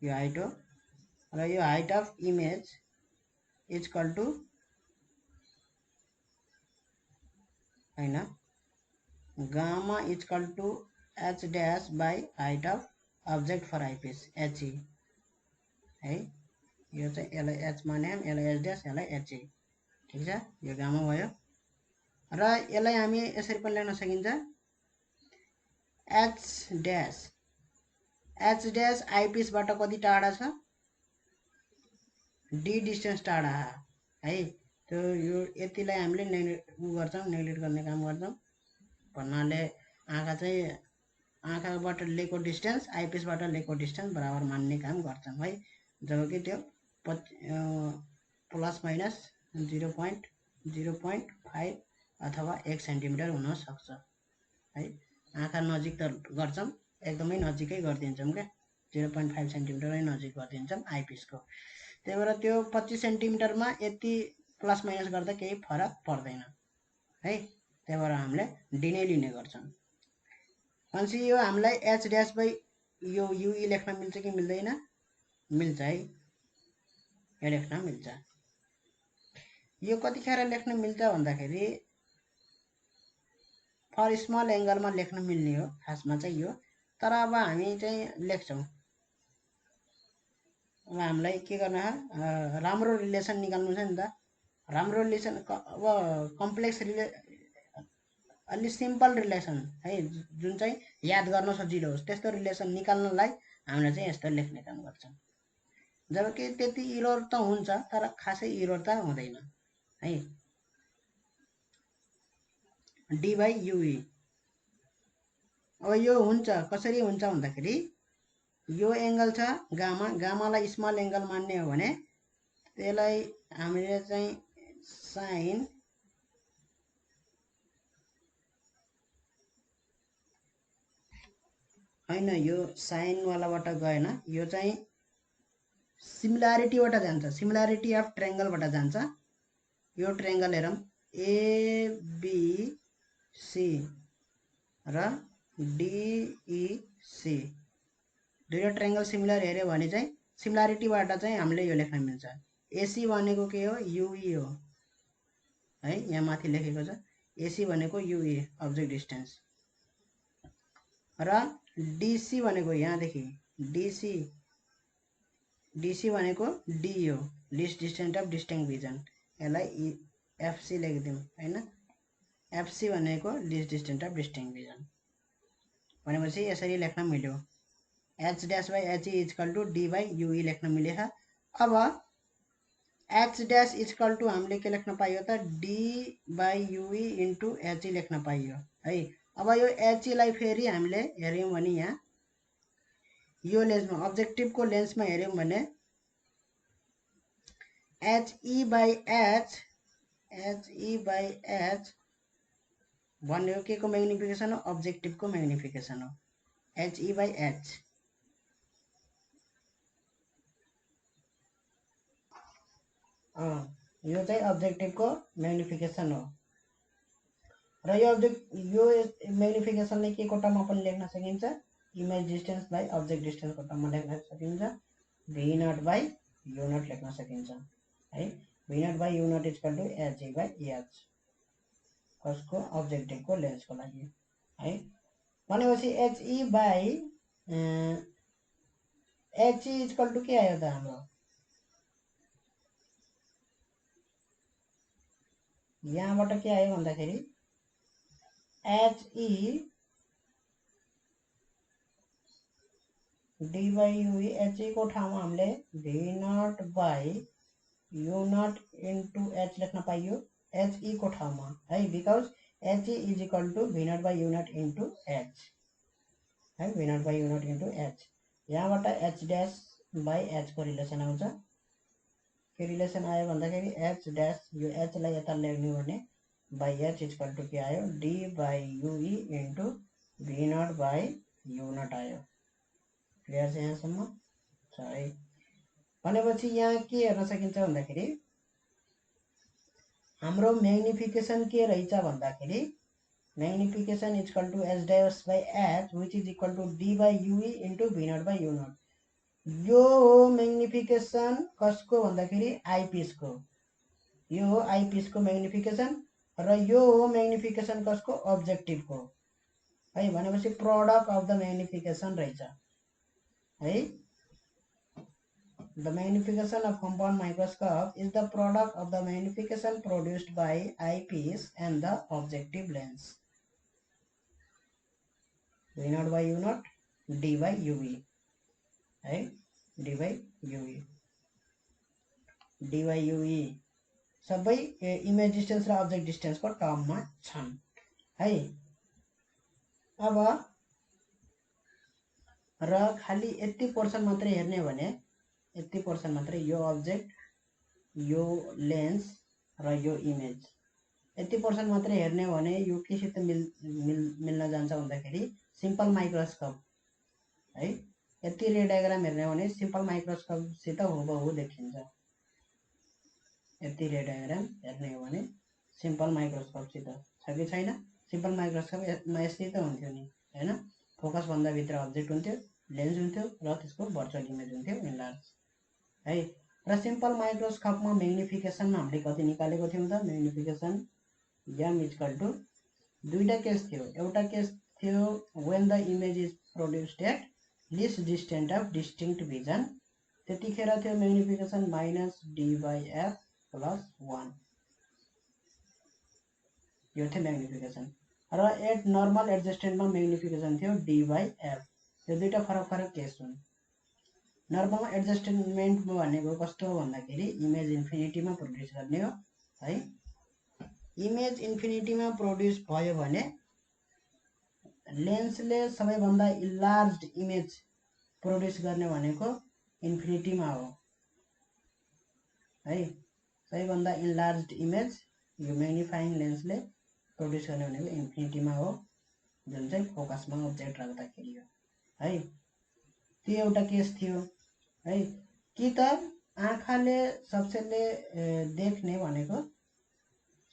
यो हाइट हो, र यो height of image equal to हैन gamma equal to h dash by height of object for eyepiece HE है। यो चाहिँ यसलाई h माने यसलाई h डैश यसलाई HE, ठीक छ। यो गामा भयो र यसलाई हामी यसरी पनि लेख्न सकिन्छ h डैश आइपिसबाट कति टाढा छ, d डिस्टेन्स टाढा है। त्यो यो यतिलाई हामीले नेग्लेक्ट गर्ने काम गर्छौँ भन्नाले आँखा चाहिँ आँखाबाट लिएको डिस्टेन्स आइपिसबाट लिएको डिस्टेन्स बराबर मान्ने काम गर्छौँ है। जब कि त्यो प्लस माइनस 0.05 अथवा 1 सेन्टिमिटर हुन सक्छ है। आँखा नजिक त गर्छौँ, एकदमै नजिकै गरिदिन्छौँ क्या, 0.5 सेन्टिमिटरै नजिक गरिदिन्छौँ आइपिसको। त्यही भएर त्यो 25 सेन्टिमिटरमा यति प्लस माइनस गर्दा केही फरक पर्दैन है। त्यही भएर हामीले डी नै लिने गर्छौँ। भनेपछि यो हामीलाई h डैश बाई यो युई लेख्न मिल्छ कि मिल्दैन? मिल्छ है, यो लेख्न मिल्छ। यो कतिखेर लेख्न मिल्छ भन्दाखेरि फर स्मल एङ्गलमा लेख्न मिल्ने हो खासमा चाहिँ यो। तर अब हामी चाहिँ लेख्छौँ, अब हामीलाई के गर्न राम्रो रिलेसन निकाल्नु छ नि त। राम्रो रिलेसन अब कम्प्लेक्स अलि सिम्पल रिलेसन है, जुन चाहिँ याद गर्न सजिलो होस् त्यस्तो रिलेसन निकाल्नलाई हामीले चाहिँ यस्तो लेख्ने काम गर्छौँ। जबकि त्यति इरोर त हुन्छ तर खासै इरोर त हुँदैन है। डी बाई युई अब यो हुन्छ कसरी हुन्छ भन्दाखेरि यो एङ्गल छ गामा, गामालाई स्मल एङ्गल मान्ने हो भने त्यसलाई हामीले चाहिँ साइन हैन, यो साइनवालाबाट गएन, यो चाहिँ सिमिलारिटीबाट जान्छ, सिमिलारिटी अफ ट्रायंगलबाट जान्छ। यो ट्रायंगल हेरौँ एबिसी र डिइसी, दुईवटा ट्रायंगल सिमिलर हेऱ्यो भने चाहिँ सिमिलारिटीबाट चाहिँ हामीले यो लेख्न मिल्छ। एसी भनेको के हो? युई हो है, यहाँ माथि लेखेको छ एसी भनेको युई अब्जेक्ट डिस्टेन्स, र डिसी भनेको यहाँदेखि डिसी, डिसी भनेको डी हो least distance of distinct vision, यसलाई एफसी लेखिदिउँ हैन। एफसी भनेको least distance of distinct vision भनेपछि यसरी लेख्न मिल्यो। H dash by H equal to D by U E लेख्न मिलेछ। अब एच डैश इक्वल टू हामीले के लेख्न पाइयो त D by U E into H लेख्न पाइयो है। अब यो एचईलाई फेरि हामीले हेऱ्यौँ भने यहाँ यो लेन्समा अब्जेक्टिभको लेन्समा हेऱ्यौँ भने HE by H, HE by H भनेको के को म्याग्निफिकेसन हो? अब्जेक्टिभको म्याग्निफिकेसन हो, एचई बाई एच। यो चाहिँ अब्जेक्टिभको म्याग्निफिकेसन हो र यो म्याग्निफिकेसनलाई के को टर्ममा पनि लेख्न सकिन्छ? इमेज डिस्टेन्स बाई अब्जेक्ट डिस्टेन्सको टर्ममा लेख्न सकिन्छ। V not by you not लेख्न सकिन्छ है। V not by you not equal to HE by H, कसको? अब्जेक्टिभको लेन्सको लागि है। भनेपछि HE by HE equal to के आयो त हाम्रो? यहाँबाट के आयो भन्दाखेरि HE D by UE, HE को ठाउँमा हामीले V not by you not into H लेख्न पाइयो एचई को ठाउँमा है, because HE is equal to V not by you not into H है, V not by you not into H. यहाँबाट एच डैश बाई एच को रिलेसन आउँछ। के रिलेसन आयो भन्दाखेरि एच डैश, यो एचलाई यता ल्याउने भने बाई एच इक्वल टू के आयो? D by U E into V not by you nought आयो। क्लियर छ यहाँसम्म छ है। भनेपछि यहाँ के हेर्न सकिन्छ भन्दाखेरि हाम्रो म्याग्निफिकेसन के रहेछ भन्दाखेरि Magnification is equal to h dash by h, which is equal to d by ue into v naught by u naught. यो हो मैग्निफिकेसन कसको भन्दाखेरि आइपिसको, यो हो आइपिसको मैग्निफिकेसन र यो हो मैग्निफिकेसन कसको अब्जेक्टिभको है। भनेपछि प्रोडक्ट अफ द मैग्निफिकेसन रहेछ है। The magnification of compound microscope is the product of the magnification produced by eyepiece and the objective lens. V naught by u naught d by uv है, d by uv, d by uv सबै इमेज डिस्टेन्स र अब्जेक्ट डिस्टेन्सको टर्ममा छन् है। अब र खाली यति पोर्सन मात्रै हेर्ने भने, यति पोर्सन मात्रै, यो अब्जेक्ट, यो लेन्स र यो इमेज, यति पोर्सन मात्रै हेर्ने भने यो केसित मिल्न जान्छ भन्दाखेरि सिम्पल माइक्रोस्कोप है। यति रे डायग्राम हेर्ने भने सिम्पल माइक्रोस्कोपसित हुबहु देखिन्छ। यति रे डायग्राम हेर्ने हो भने सिम्पल माइक्रोस्कोपसित छ कि छैन? सिम्पल माइक्रोस्कोपमा यस्तै त हुन्थ्यो नि हैन। फोकस भन्दा भित्र अब्जेक्ट हुन्थ्यो, लेन्स हुन्थ्यो र त्यसको भर्चुअल इमेज हुन्थ्यो इन्लार्ज है। र सिम्पल माइक्रोस्कोपमा मैग्निफिकेसन हामीले कति निकालेको थियौं त? मैग्निफिकेसन m इक्वल टु दुईटा केस थियो। एउटा केस थियो when the image is produced at least distance of distinct vision, त्यतिखेर थियो magnification minus d by f plus 1, यो थियो मैग्निफिकेसन। र एट नर्मल एडजस्टमेन्टमा मैग्निफिकेसन थियो d by f। यो दुईटा फरक फरक केस हुन्। नर्मल एडजस्टमेन्ट भनेको कस्तो हो भन्दाखेरि इमेज इन्फिनिटीमा प्रोड्युस गर्ने हो है। इमेज इन्फिनिटीमा प्रोड्युस भयो भने लेन्सले सबैभन्दा इन्लार्ज्ड इमेज प्रोड्युस गर्ने भनेको इन्फिनिटीमा हो है। सबैभन्दा इन्लार्ज्ड इमेज यो मैग्निफाइङ लेन्सले प्रोड्युस गर्ने भनेको इन्फिनिटीमा हो, जुन चाहिँ फोकसमा अब्जेक्ट राख्दाखेरि हो है। त्यो एउटा केस थियो है। कि त आँखाले सबसेले देख्ने भनेको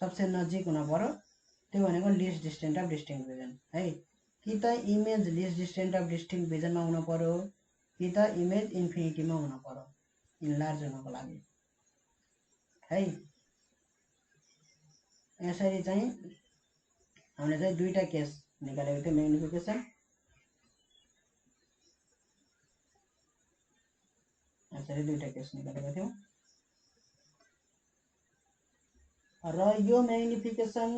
सबसे नजिक हुन पर्यो, त्यो भनेको least distance of distinct vision है। कि त image least distance of distinct विजनमा हुन पर्यो, कि त इमेज इन्फिनिटीमा हुन पर्यो इन्लार्ज हुनको लागि है। यसरी चाहिँ हामीले चाहिँ दुईटा केस निकालेको थियो मैग्निफिकेसन। यसरी दुईटा केस निकालेको थियौं र यो मैग्निफिकेसन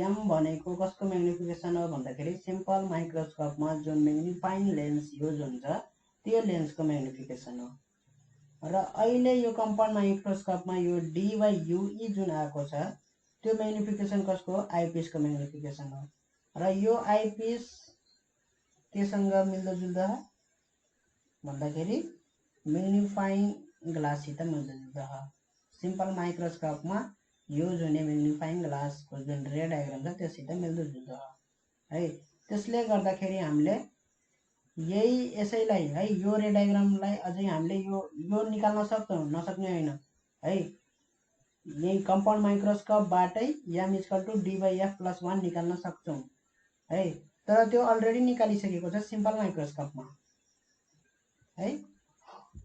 m भनेको कसको मैग्निफिकेसन हो भन्दाखेरि सिम्पल माइक्रोस्कोपमा जुन मैग्निफाइङ लेन्स युज हुन्छ त्यो लेन्सको मैग्निफिकेसन हो। र अहिले यो कम्पाउन्ड माइक्रोस्कोपमा यो d by ue जुन आएको छ त्यो मैग्निफिकेसन कसको हो? आइपिसको मैग्निफिकेसन हो। र यो आइपिस केसँग मिल्दोजुल्दो भन्दाखेरि मैग्निफाइङ ग्लाससित मिल्दोजुल्दो हो। सिम्पल माइक्रोस्कोपमा युज हुने मैग्निफाइङ ग्लासको जुन रे डायग्राम छ त्यससित मिल्दोजुल्दो हो है। त्यसले गर्दाखेरि हामीले यही यसैलाई है, यो रे डायग्रामलाई अझै हामीले यो निकाल्न सक्छौं, नसक्ने होइन है। यही कम्पाउन्ड माइक्रोस्कोपबाटै m equal to d by f plus 1 निकाल्न सक्छौं है। तर त्यो अलरेडी निकालिसकेको छ सिम्पल माइक्रोस्कोपमा है।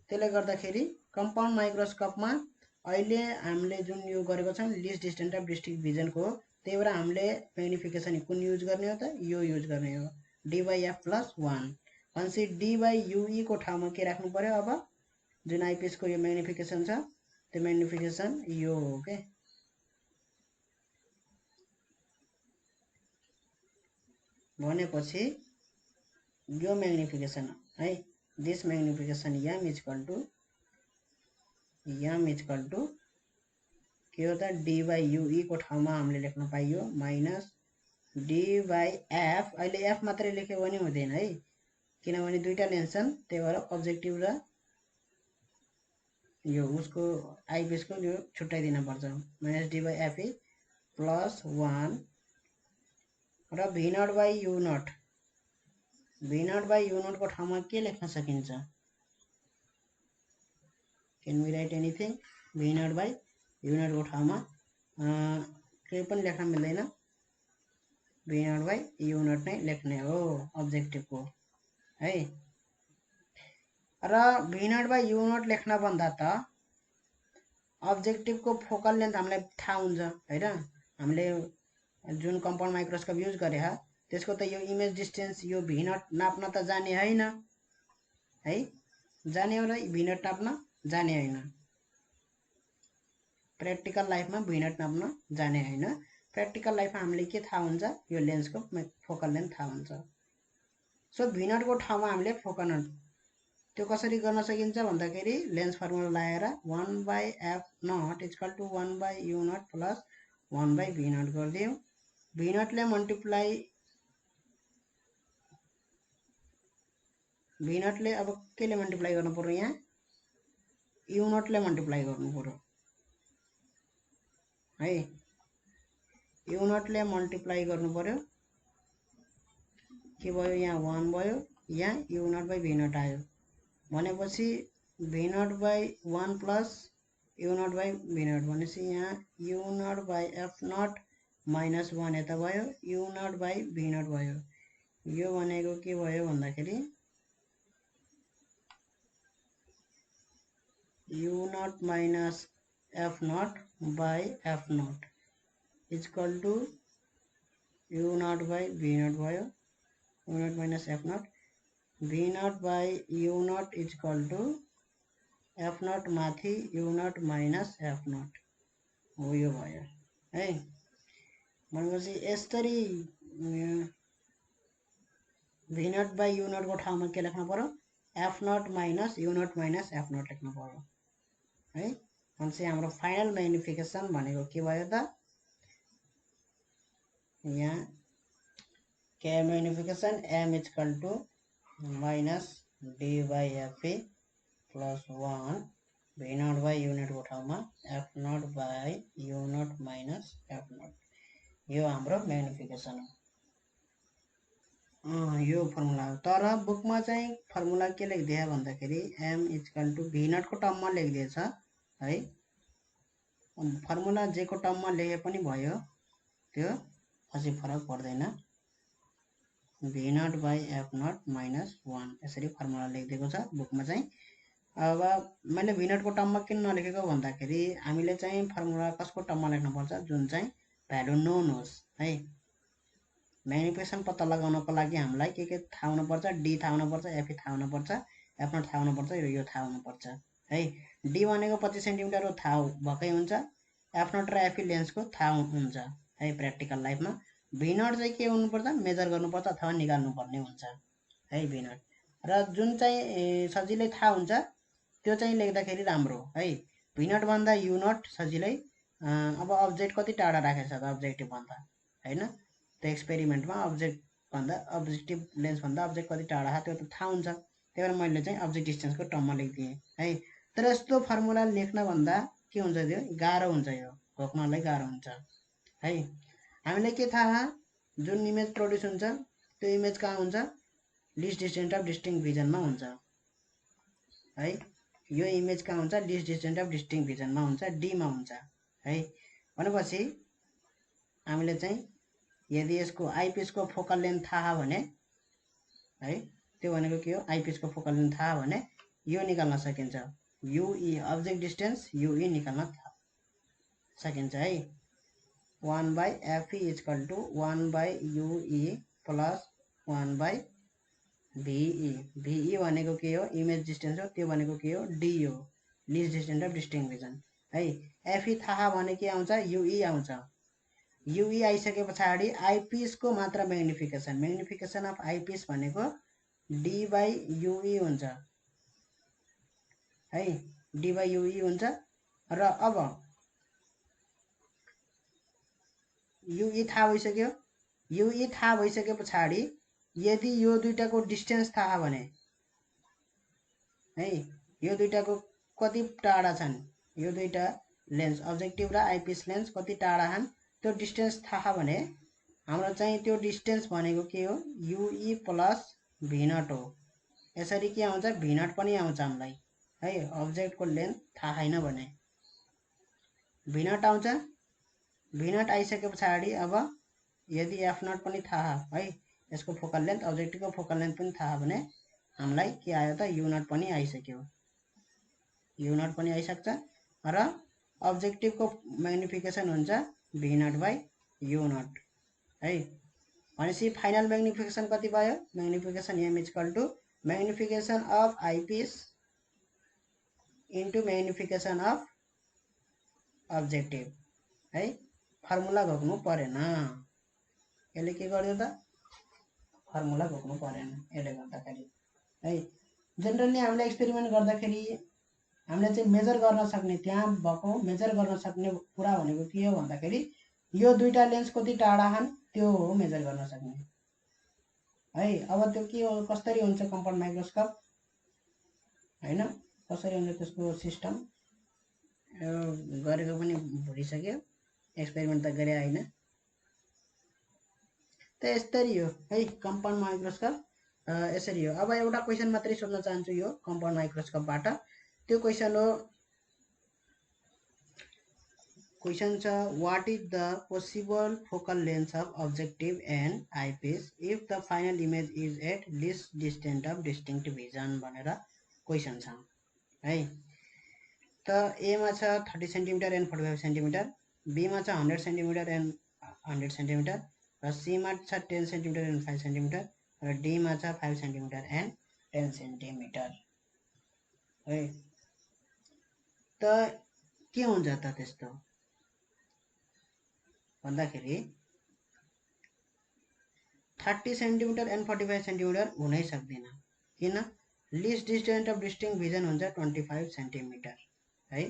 त्यसले गर्दाखेरि कम्पाउन्ड माइक्रोस्कोपमा अहिले हामीले जुन यो गरेको छौं लिस्ट डिस्टेन्स अफ डिस्टिंक्ट विजनको, त्यही भएर हामीले मैग्निफिकेसन कुन युज गर्ने हो त? यो युज गर्ने हो, d by f प्लस 1। भनेपछि d by ue को ठाउँमा के राख्नु पर्यो? अब जुन आइपिसको यो मैग्निफिकेसन छ त्यो मैग्निफिकेसन यो हो के। भनेपछि यो मैग्निफिकेसन है, दिस मैग्निफिकेसन m इक्वल टु के हो त? d by ue को ठाउँमा हामीले लेख्न पाइयो माइनस d by f। अहिले f मात्रै लेख्यो भने हुँदैन है, किनभने दुईटा लेन्स छन्, त्यही भएर अब्जेक्टिभ र यो उसको आइपिसको यो छुट्याइदिन पर्छ। Minus d by f plus 1 र v naught by u naught, v naught by u naught को ठाउँमा के लेख्न सकिन्छ? Can we write anything? v naught by u naught को ठाउँमा केही पनि लेख्न मिल्दैन। भी नट बाई यू नट नै लेख्ने हो अब्जेक्टिभको है। र भी नट बाई यू नट लेख्न भन्दा त अब्जेक्टिभको फोकल लेन्थ हामीलाई थाहा हुन्छ हैन। हामीले जुन कम्पाउन्ड माइक्रोस्कोप युज गरे त्यसको त यो इमेज डिस्टेन्स यो भी नट नाप्न त जाने हैन है, जाने हो र भी नट नाप्न जाने हैन। प्र्याक्टिकल लाइफमा भी नट नाप्न जाने हैन। प्र्याक्टिकल लाइफमा हामीले के थाहा हुन्छ, यो लेन्सको फोकल लेन्थ थाहा हुन्छ। सो भी नटको ठाउँमा हामीले फोकल नट त्यो कसरी गर्न सकिन्छ भन्दाखेरि लेन्स फर्मुला लगाएर 1/f0 equal to 1/u nought plus 1/v nought गरिदियो। भी नटले मल्टिप्लाई भी नटले अब केले मल्टिप्लाई गर्नु पर्यो, यहाँ यू नटले मल्टिप्लाई गर्नु पर्यो है। यू नटले मल्टिप्लाई गर्नु पर्यो, के भयो यहाँ 1 भयो, यहाँ u nought by v nought आयो भनेपछि v not by 1 plus u nought by v nought भनेपछि यहाँ u nought by f nought minus 1 यता भयो, u nought by v nought भयो। यो भनेको के भयो भन्दाखेरि u nought minus F nought by f nought equal to u nought by v nought भयो, u nought minus F nought v not by you not equal two F nought माथि U nought minus F nought हो, यो भयो है। भनेपछि यसरी V not by you nought को ठाउँमा के लेख्न पर्यो, F nought minus U nought minus F nought लेख्न पर्यो है। भनेपछि हाम्रो फाइनल म्याग्निफिकेसन भनेको के भयो त, यहाँ के magnification M equal to minus D by F plus 1 V not by you nought को ठाउँमा F nought by you nought minus F nought, यो हाम्रो म्याग्निफिकेसन हो। यो फर्मुला हो। तर बुकमा चाहिँ फर्मुला के लेखिदिए भन्दाखेरि एम इक्वल टू भी नटको टर्ममा लेखिदिएछ है। फर्मुला जे को टर्ममा लेखे पनि भयो, त्यो खासै फरक पर्दैन। V not by f nought minus 1 यसरी फर्मुला लेखिदिएको छ बुकमा चाहिँ। अब मैले भी नटको टर्ममा किन नलेखेको भन्दाखेरि हामीले चाहिँ फर्मुला कसको टर्ममा लेख्नुपर्छ, जुन चाहिँ भ्यालु नोन होस् है। म्याग्निफिकेसन पत्ता लगाउनको लागि हामीलाई के थाहा हुनुपर्छ, डी थाहा हुनुपर्छ, एफई थाहा हुनुपर्छ, एफ नट थाहा हुनुपर्छ, यो थाहा हुनुपर्छ है। डी भनेको 25 सेन्टिमिटर थाहा भएकै हुन्छ, एफ नट र एफई लेन्सको थाहा हुन्छ है प्र्याक्टिकल लाइफमा। भी नट चाहिँ के हुनुपर्छ, मेजर गर्नुपर्छ अथवा निकाल्नुपर्ने हुन्छ है भी नट। र जुन चाहिँ सजिलै थाहा हुन्छ त्यो चाहिँ लेख्दाखेरि राम्रो है। भी नट भन्दा यू नट सजिलै, अब अब्जेक्ट कति टाढा राखेको छ त अब्जेक्टिभ भन्दा हैन, त्यो एक्सपेरिमेन्टमा अब्जेक्टिभ लेन्स भन्दा अब्जेक्ट कति टाढा छ त्यो त थाहा हुन्छ, त्यही भएर मैले चाहिँ अब्जेक्ट डिस्टेन्सको टर्ममा लेखिदिएँ है। तर यस्तो फर्मुला लेख्न भन्दा के हुन्छ, त्यो गाह्रो हुन्छ, यो घोक्नलाई गाह्रो हुन्छ है। हामीलाई के थाहा, जुन इमेज प्रड्युस हुन्छ त्यो इमेज कहाँ हुन्छ, लिस्ट डिस्टेन्स अफ डिस्टिङ भिजनमा हुन्छ है। यो इमेज कहाँ हुन्छ, लिस्ट डिस्टेन्स अफ डिस्टिङ भिजनमा हुन्छ, डीमा हुन्छ है। भनेपछि हामीले चाहिँ यदि यसको आइपिसको फोकल लेन्थ थाहा भने है, त्यो भनेको के हो, आइपिसको फोकल लेन्थ थाहा भने यो निकाल्न सकिन्छ, युई अब्जेक्ट डिस्टेन्स युई निकाल्न सकिन्छ है। 1/FE equal two 1/UE plus 1/VE। VE भनेको के हो, इमेज डिस्टेन्स हो, त्यो भनेको के हो, डी हो, least distance of distinct vision है। एफई थाहा भने के आउँछ, युई आउँछ। युई आइसके पछाडि आइपिसको मात्र म्याग्निफिकेसन, म्याग्निफिकेसन अफ आइपिस भनेको डी बाई युई हुन्छ है, डी बाई युई हुन्छ। र अब युई थाहा भइसक्यो, युई थाहा भइसके पछाडि यदि यो दुईटाको डिस्टेन्स थाहा भने है, यो दुईटाको कति टाढा छन्, यो दुईटा लेन्स अब्जेक्टिभ र आइपिस लेन्स कति टाढा छन् त्यो डिस्टेन्स थाहा भने हाम्रो चाहिँ त्यो डिस्टेन्स भनेको के हो, युई प्लस भी नट हो। यसरी के आउँछ, भी नट पनि आउँछ हामीलाई है, अब्जेक्टको लेन्थ थाहा छैन भने भी नट आउँछ। भी नट आइसके पछाडि अब यदि एफ नट पनि थाहा है, यसको फोकल लेन्थ अब्जेक्टिभको फोकल लेन्थ पनि थाहा भने हामीलाई के आयो त यु नट पनि आइसक्यो। यु नट पनि आइसक्छ र अब्जेक्टिभको म्याग्निफिकेसन हुन्छ V not by you nought है। भनेपछि फाइनल म्याग्निफिकेसन कति भयो? Magnification M equal to magnification of eyepiece into magnification of objective है। फर्मुला घोक्नु परेन, यसले के गर्यो त फर्मुला घोक्नु परेन यसले गर्दाखेरि है। जेनरली हामीले एक्सपेरिमेन्ट गर्दाखेरि हामीले चाहिँ मेजर गर्न सक्ने, त्यहाँ भएको मेजर गर्न सक्ने कुरा भनेको के हो भन्दाखेरि यो दुईटा लेन्स कति टाढा छन् त्यो हो मेजर गर्न सक्ने है। अब त्यो के हो, कसरी हुन्छ कम्पाउन्ड माइक्रोस्कोप हैन, कसरी हुन्छ त्यसको सिस्टम गरेको पनि भुलिसक्यो, एक्सपेरिमेन्ट त गरे होइन। त यसरी हो है कम्पाउन्ड माइक्रोस्कोप यसरी हो। अब एउटा क्वेसन मात्रै सोध्न चाहन्छु यो कम्पाउन्ड माइक्रोस्कोपबाट। त्यो क्वेसन हो, क्वेसन छ what is the possible focal length of objective and eyepiece if the final image is at least distance of distinct vision भनेर क्वेसन छ है। त एमा छ 30 सेन्टिमिटर एन्ड 45 सेन्टिमिटर, बीमा छ 100 सेन्टिमिटर एन्ड 100 सेन्टिमिटर, र सीमा छ 10 सेन्टिमिटर एन्ड 5 सेन्टिमिटर, र डीमा छ 5 सेन्टिमिटर एन्ड 10 सेन्टिमिटर है। त के हुन्छ त त्यस्तो भन्दाखेरि 30 सेन्टिमिटर एन्ड 45 सेन्टिमिटर हुनै सक्दैन, किन? List distance of distinct vision हुन्छ 25 सेन्टिमिटर है,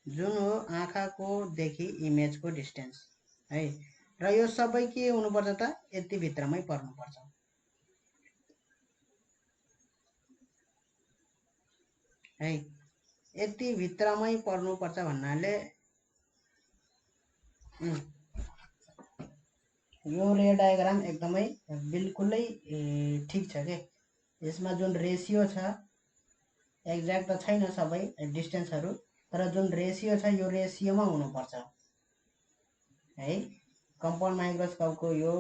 जुन हो आँखाको देखि इमेजको डिस्टेन्स है। र यो सबै के हुनुपर्छ त यति भित्रमै पर्नुपर्छ है। यति भित्रमै पर्नुपर्छ भन्नाले यो रे डायग्राम एकदमै बिल्कुलै ठिक छ के। यसमा जुन रेसियो छ एक्ज्याक्ट त छैन सबै डिस्टेन्सहरू, तर जुन रेसियो छ यो रेसियोमा हुनुपर्छ है। कम्पाउन्ड माइक्रोस्कोपको यो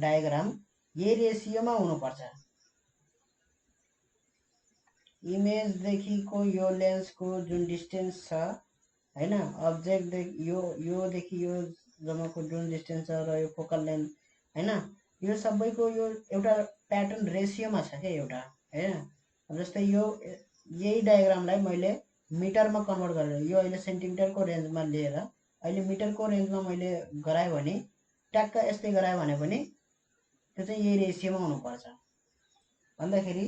डायग्राम यही रेसियोमा हुनुपर्छ। इमेजदेखिको यो लेन्सको जुन डिस्टेन्स छ हैन, अब्जेक्टदेखि योदेखि यो जम्माको जुन डिस्टेन्स छ र यो फोकल लेन्थ हैन, यो सबैको यो एउटा प्याटर्न रेसियोमा छ क्या एउटा हैन। जस्तै यो यही डायग्रामलाई मैले मिटरमा कन्भर्ट गरेर यो अहिले सेन्टिमिटरको रेन्जमा लिएर अहिले मिटरको रेन्जमा मैले गराएँ भने ट्याक्क यस्तै गराएँ भने पनि त्यो चाहिँ यही रेसियोमा हुनुपर्छ। भन्दाखेरि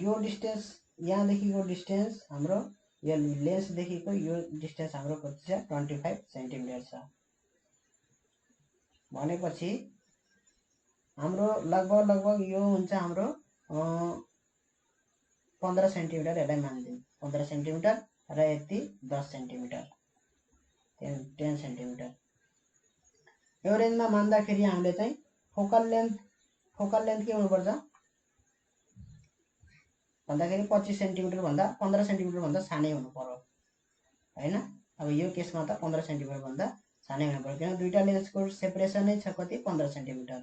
यो डिस्टेन्स यहाँदेखिको डिस्टेन्स हाम्रो यो लेन्सदेखिको यो डिस्टेन्स हाम्रो कति छ 25 सेन्टिमिटर छ भनेपछि हाम्रो लगभग यो हुन्छ हाम्रो 15 सेन्टिमिटर, यसलाई मानिदिउँ 15 सेन्टिमिटर र यति 10 सेन्टिमिटर 10 सेन्टिमिटर। यो रेन्जमा मान्दाखेरि हामीले चाहिँ फोकल लेन्थ के हुनुपर्छ भन्दाखेरि 25 सेन्टिमिटर भन्दा 15 सेन्टिमिटर भन्दा सानै हुनु पर्यो हैन। अब यो केसमा त 15 सेन्टिमिटर भन्दा सानै हुनु पर्यो, किनभने दुईटा लेन्सको सेपरेसनै छ कति 15 सेन्टिमिटर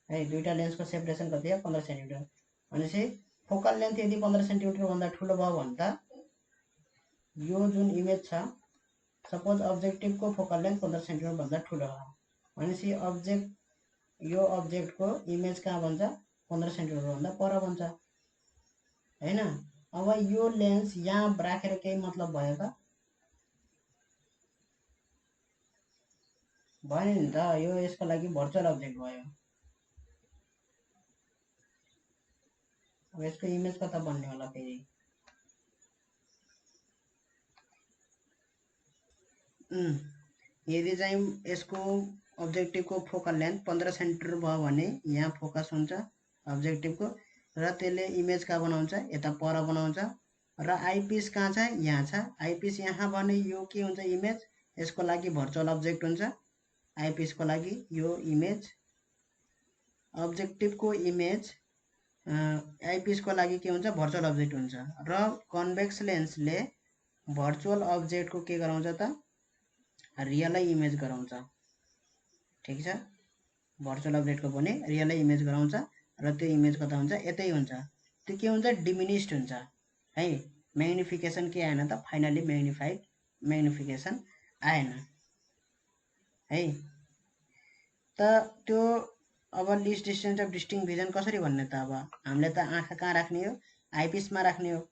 है। दुईटा लेन्सको सेपरेसन कति हो 15 सेन्टिमिटर। भनेपछि फोकल लेन्थ यदि 15 सेन्टिमिटर भन्दा ठुलो भयो भने त यो जुन इमेज छ सपोज अब्जेक्टिभको फोकल लेन्थ 15 सेन्टिमिटर भन्दा ठुलो हो भनेपछि यो अब्जेक्टको इमेज कहाँ बन्छ 15 सेन्टिमिटर भन्दा पर बन्छ हैन। अब यो लेन्स यहाँ राखेर केही मतलब भयो त भएन नि त, यो यसको लागि भर्चुअल अब्जेक्ट भयो। अब यसको इमेज कता बन्ने होला फेरि? यदि चाहिँ यसको अब्जेक्टिभको फोकल लेन्थ 15 सेन्टिमिटर भयो भने यहाँ फोकस हुन्छ अब्जेक्टिभको र त्यसले इमेज कहाँ बनाउँछ यता पर बनाउँछ र आइपिस कहाँ छ यहाँ छ। आइपिस यहाँ भने यो के हुन्छ इमेज, यसको लागि भर्चुअल अब्जेक्ट हुन्छ। आइपिसको लागि यो इमेज, अब्जेक्टिभको इमेज आइपिसको लागि के हुन्छ भर्चुअल अब्जेक्ट हुन्छ र कन्भेक्स लेन्सले भर्चुअल अब्जेक्टको के गराउँछ त रियलै इमेज गराउँछ। ठिक छ। भर्चुअल अब्जेक्टको पनि रियलै इमेज गराउँछ र त्यो इमेज कता हुन्छ यतै हुन्छ। त्यो के हुन्छ डिमिनिस्ड हुन्छ है। म्याग्निफिकेसन के आएन त फाइनली म्याग्निफिकेसन आएन है। त त्यो अब list distance of distinct vision कसरी भन्ने त अब हामीले त आँखा कहाँ राख्ने हो आइपिसमा राख्ने हो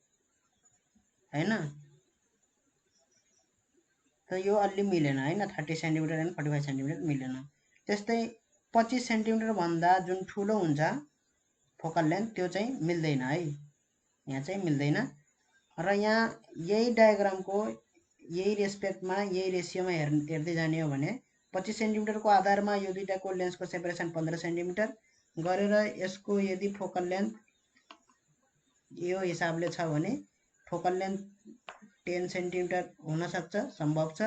हैन। त यो अलि मिलेन हैन 30 सेन्टिमिटर एन्ड 45 सेन्टिमिटर मिलेन। त्यस्तै 25 सेन्टिमिटर भन्दा जुन ठुलो हुन्छ फोकल लेन्थ त्यो चाहिँ मिल्दैन है, यहाँ चाहिँ मिल्दैन। र यहाँ यही डायग्रामको यही रेस्पेक्टमा यही रेसियोमा हेर्दै जाने हो भने 25 सेन्टिमिटरको आधारमा यो दुईटाको लेन्सको सेपरेसन 15 सेन्टिमिटर गरेर यसको यदि फोकल लेन्थ यो हिसाबले छ भने फोकल लेन्थ 10 सेन्टिमिटर हुन सक्छ, सम्भव छ।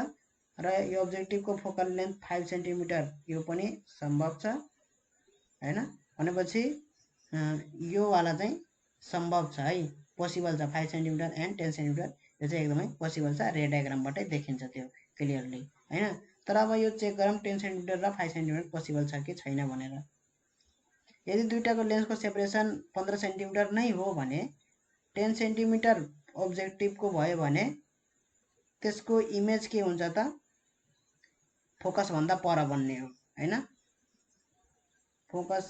र यो अब्जेक्टिभको फोकल लेन्थ 5 सेन्टिमिटर यो पनि सम्भव छ हैन। भनेपछि यो वाला चाहिँ सम्भव छ है, पोसिबल छ। 5 सेन्टिमिटर एन्ड 10 सेन्टिमिटर यो चाहिँ एकदमै पोसिबल छ, रे डायग्रामबाटै देखिन्छ त्यो क्लियरली हैन। तर अब यो चेक गरौँ 10 सेन्टिमिटर र 5 सेन्टिमिटर पोसिबल छ कि छैन भनेर। यदि दुईटाको लेन्सको सेपरेसन 15 सेन्टिमिटर नै हो भने 10 सेन्टिमिटर अब्जेक्टिभको भयो भने त्यसको इमेज के हुन्छ त फोकस भन्दा पर बन्ने हो हैन। फोकस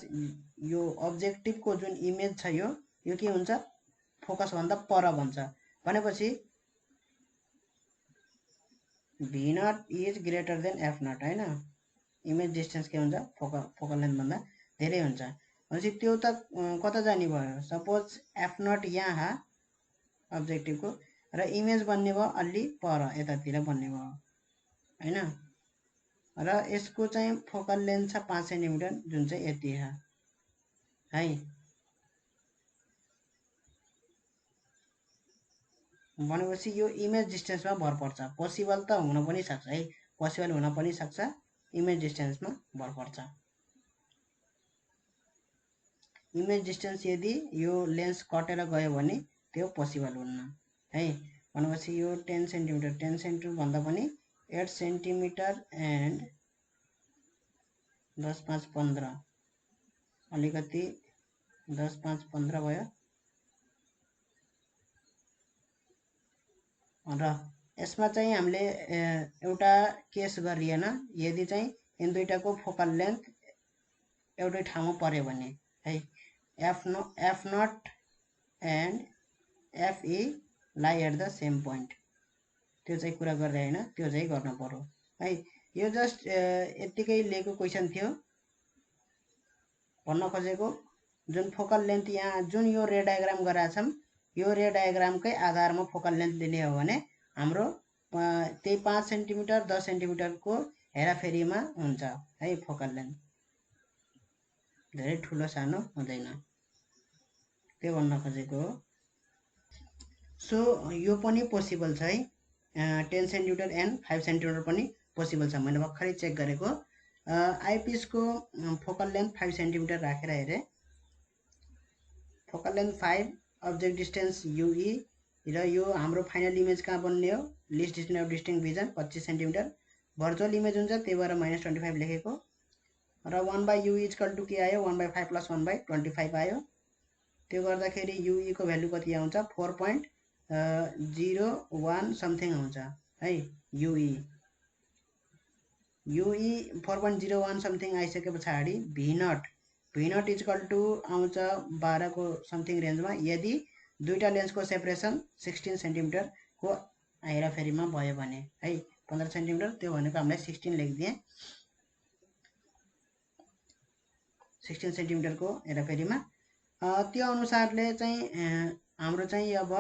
यो अब्जेक्टिभको जुन इमेज छ यो के हुन्छ फोकस भन्दा पर बन्छ। भनेपछि v nought is greater than f nought हैन। इमेज डिस्टेन्स के हुन्छ फोकल लेन्थ भन्दा धेरै हुन्छ। भनेपछि त्यो त कता जाने भयो, सपोज f नट यहाँ अब्जेक्टिभको र इमेज बन्ने भयो अलि पर यतातिर बन्ने भयो हैन। र यसको चाहिँ फोकल लेन्थ छ 5 सेन्टिमिटर जुन चाहिँ यति है। भनेपछि यो इमेज डिस्टेन्समा भर पर्छ। पोसिबल त हुन पनि सक्छ है, पोसिबल हुन पनि सक्छ, इमेज डिस्टेन्समा भर पर्छ। इमेज डिस्टेन्स यदि यो लेन्स कटेर गयो भने त्यो पोसिबल हुन्न है। भनेपछि यो 10 सेन्टिमिटर भन्दा पनि 8 सेन्टिमिटर एन्ड 10 5 15 अलिकति 10 5 15 भयो। र यसमा चाहिँ हामीले एउटा केस गरिएन, यदि चाहिँ इन दुईटाको फोकल लेन्थ एउटै ठाउँमा पर्यो भने है। एफ नट एन्ड एफई लाई एट द सेम पोइन्ट, त्यो चाहिँ कुरा गर्दै हैन, त्यो चाहिँ गर्न पर्यो है। यो जस्ट यतिकै लिएको क्वेसन थियो। भन्न खोजेको जुन फोकल लेन्थ यहाँ जुन यो रे डायग्राम गराएको छौँ यो रे डायग्रामकै आधारमा फोकल लेन्थ लिने हो भने हाम्रो त्यही 5 सेन्टिमिटर 10 सेन्टिमिटरको हेराफेरीमा हुन्छ है फोकल लेन्थ, धेरै ठुलो सानो हुँदैन, त्यो भन्न खोजेको हो। सो यो पनि पोसिबल छ है, 10 सेन्टिमिटर एन्ड 5 सेन्टिमिटर पनि पोसिबल छ। मैले भर्खरै चेक गरेको आइपिसको फोकल लेन्थ 5 सेन्टिमिटर राखेर हेरेँ। Focal length 5, object distance Yui र यो हाम्रो फाइनल इमेज कहाँ बन्ने हो least distance of distinct vision 25 centimetre. Virtual image हुन्छ त्यही भएर -25 लेखेको। र 1/u इक्वल टु के आयो 1/5 + 1/25 आयो। त्यो गर्दाखेरि युई को भ्यालु कति आउँछ 4.01 समथिङ आउँछ है। युई 4.01 समथिङ आइसके पछाडि v नट इक्वल टु आउँछ 12 को समथिङ रेन्जमा यदि दुईटा लेन्सको सेपरेसन 16 सेन्टिमिटर को हेराफेरीमा भयो भने है। 15 सेन्टिमिटर त्यो भनेको हामीले 16 लेखिदिए। 16 सेन्टिमिटर को हेराफेरीमा त्यो अनुसारले चाहिँ हाम्रो चाहिँ अब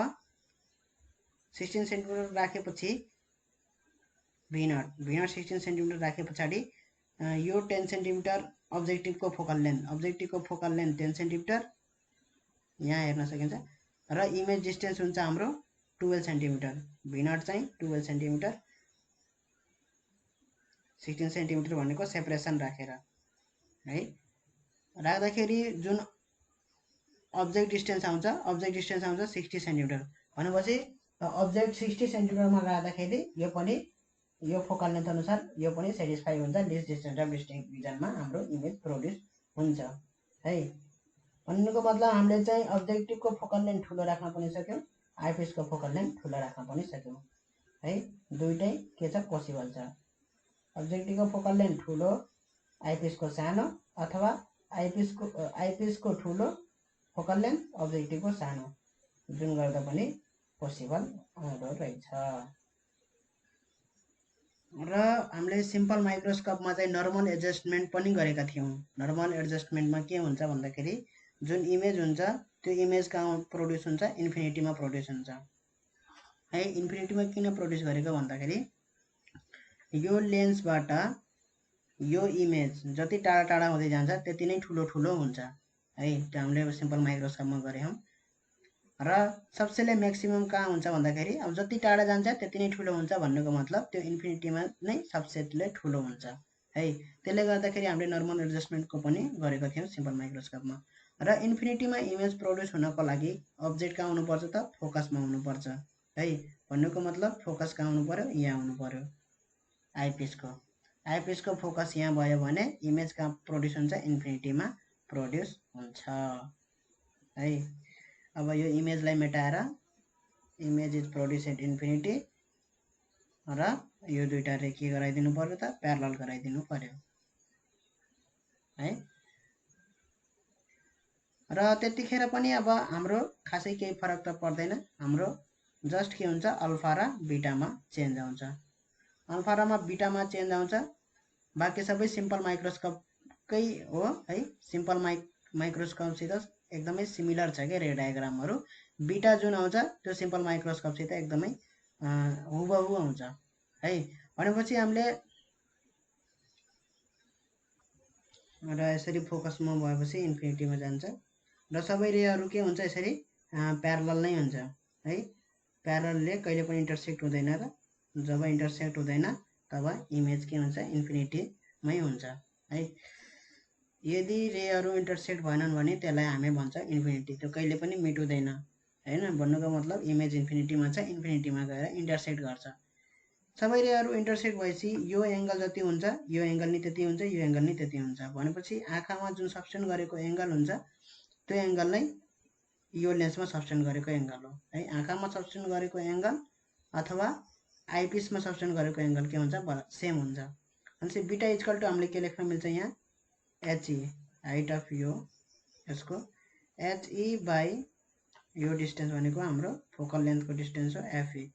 16 सेन्टिमिटर राखेपछि v नट 16 सेन्टिमिटर राखे पछाडि यो 10 सेन्टिमिटर अब्जेक्टिभको फोकल लेन्थ 10 सेन्टिमिटर यहाँ हेर्न सकिन्छ। र इमेज डिस्टेन्स हुन्छ हाम्रो 12 सेन्टिमिटर, v नट चाहिँ 12 सेन्टिमिटर, 16 सेन्टिमिटर भनेको सेपरेसन राखेर है। राख्दाखेरि जुन अब्जेक्ट डिस्टेन्स आउँछ 60 सेन्टिमिटर। भनेपछि अब्जेक्ट 60 सेन्टिमिटरमा राख्दाखेरि यो पनि यो फोकल लेन्थ अनुसार यो पनि सेटिस्फाई हुन्छ, लिस्ट डिस्टेन्स अफ डिस्टिङभिजनमा हाम्रो इमेज प्रोड्युस हुन्छ है। भन्नुको मतलब हामीले चाहिँ अब्जेक्टिभको फोकल लेन्थ ठुलो राख्न पनि सक्यौँ, आइपिसको फोकल लेन्थ ठुलो राख्न पनि सक्यौँ है। दुईटै के छ, पोसिबल छ। अब्जेक्टिभको फोकल लेन्थ ठुलो, आइपिसको सानो, अथवा आइपिसको ठुलो, फोकल लेन्थ अब्जेक्टिभको सानो, जुन गर्दा पनि पोसिबल हुँदो रहेछ। र हामीले सिम्पल माइक्रोस्कोपमा चाहिँ नर्मल एडजस्टमेन्ट पनि गरेका थियौँ। नर्मल एडजस्टमेन्टमा के हुन्छ भन्दाखेरि जुन इमेज हुन्छ त्यो इमेज कहाँ प्रोड्युस हुन्छ, इन्फिनिटीमा प्रोड्युस हुन्छ है। इन्फिनिटीमा किन प्रोड्युस गरेको भन्दाखेरि यो लेन्सबाट यो इमेज जति टाढा टाढा हुँदै जान्छ त्यति नै ठुलो ठुलो हुन्छ है। त्यो हामीले सिम्पल माइक्रोस्कोपमा गऱ्यौँ। र सबसेले म्याक्सिमम कहाँ हुन्छ भन्दाखेरि अब जति टाढा जान्छ त्यति नै ठुलो हुन्छ भन्नुको मतलब त्यो इन्फिनिटीमा नै सबसेटले ठुलो हुन्छ है। त्यसले गर्दाखेरि हामीले नर्मल एडजस्टमेन्टको पनि गरेका थियौँ सिम्पल माइक्रोस्कोपमा। र इन्फिनिटीमा इमेज प्रोड्युस हुनको लागि अब्जेक्ट कहाँ हुनुपर्छ त, फोकसमा हुनुपर्छ है। भन्नुको मतलब फोकस कहाँ हुनु पर्यो, यहाँ हुनु पर्यो, आइपिसको फोकस यहाँ भयो भने इमेज कहाँ प्रोड्युस हुन्छ, इन्फिनिटीमा प्रोड्युस हुन्छ है। अब यो इमेजलाई मेटाएर image is produce at infinity र यो दुईटाले के गराइदिनु पर्यो त, प्यारलल गराइदिनु पर्यो है। र त्यतिखेर पनि अब हाम्रो खासै केही फरक त पर्दैन, हाम्रो जस्ट के हुन्छ, अल्फा र बिटामा चेन्ज आउँछ। अल्फा र बिटामा चेन्ज आउँछ, बाँकी सबै सिम्पल माइक्रोस्कोपकै हो है। सिम्पल माइक्रोस्कोपसित एकदमै सिमिलर छ क्या रे डायग्रामहरू। बिटा जुन आउँछ त्यो सिम्पल माइक्रोस्कोपसित एकदमै हुबहु आउँछ है। भनेपछि हामीले र यसरी फोकसमा भएपछि इन्फिनिटीमा जान्छ र सबै रेहरू के हुन्छ, यसरी प्यारलल नै हुन्छ है। प्यारललले कहिले पनि इन्टरसेक्ट हुँदैन र जब इन्टरसेक्ट हुँदैन तब इमेज के हुन्छ, इन्फिनिटीमै हुन्छ है। यदि रेहरू इन्टरसेक्ट भएनन् भने त्यसलाई हामी भन्छ इन्फिनिटी, त्यो कहिले पनि मेटुँदैन हैन। भन्नुको मतलब इमेज इन्फिनिटीमा छ, इन्फिनिटीमा गएर इन्टरसेक्ट गर्छ। सबै रेहरू इन्टरसेक्ट भएपछि यो एङ्गल जति हुन्छ यो एङ्गल नि त्यति हुन्छ, यो एङ्गल नि त्यति हुन्छ। भनेपछि आँखामा जुन सब्सटेन्ड गरेको एङ्गल हुन्छ त्यो एङ्गल नै यो लेन्समा सब्सटेन्ड गरेको एङ्गल हो है। आँखामा सब्सटेन्ड गरेको एङ्गल अथवा आइपिसमा सब्सटेन्ड गरेको एङ्गल के हुन्छ, सेम हुन्छ। भनेपछि बिटा इक्वल टु हामीले के लेख्न मिल्छ यहाँ, एचई, हाइट अफ यो यसको एचई बाई यो डिस्टेन्स भनेको हाम्रो फोकल लेन्थको डिस्टेन्स हो, एफई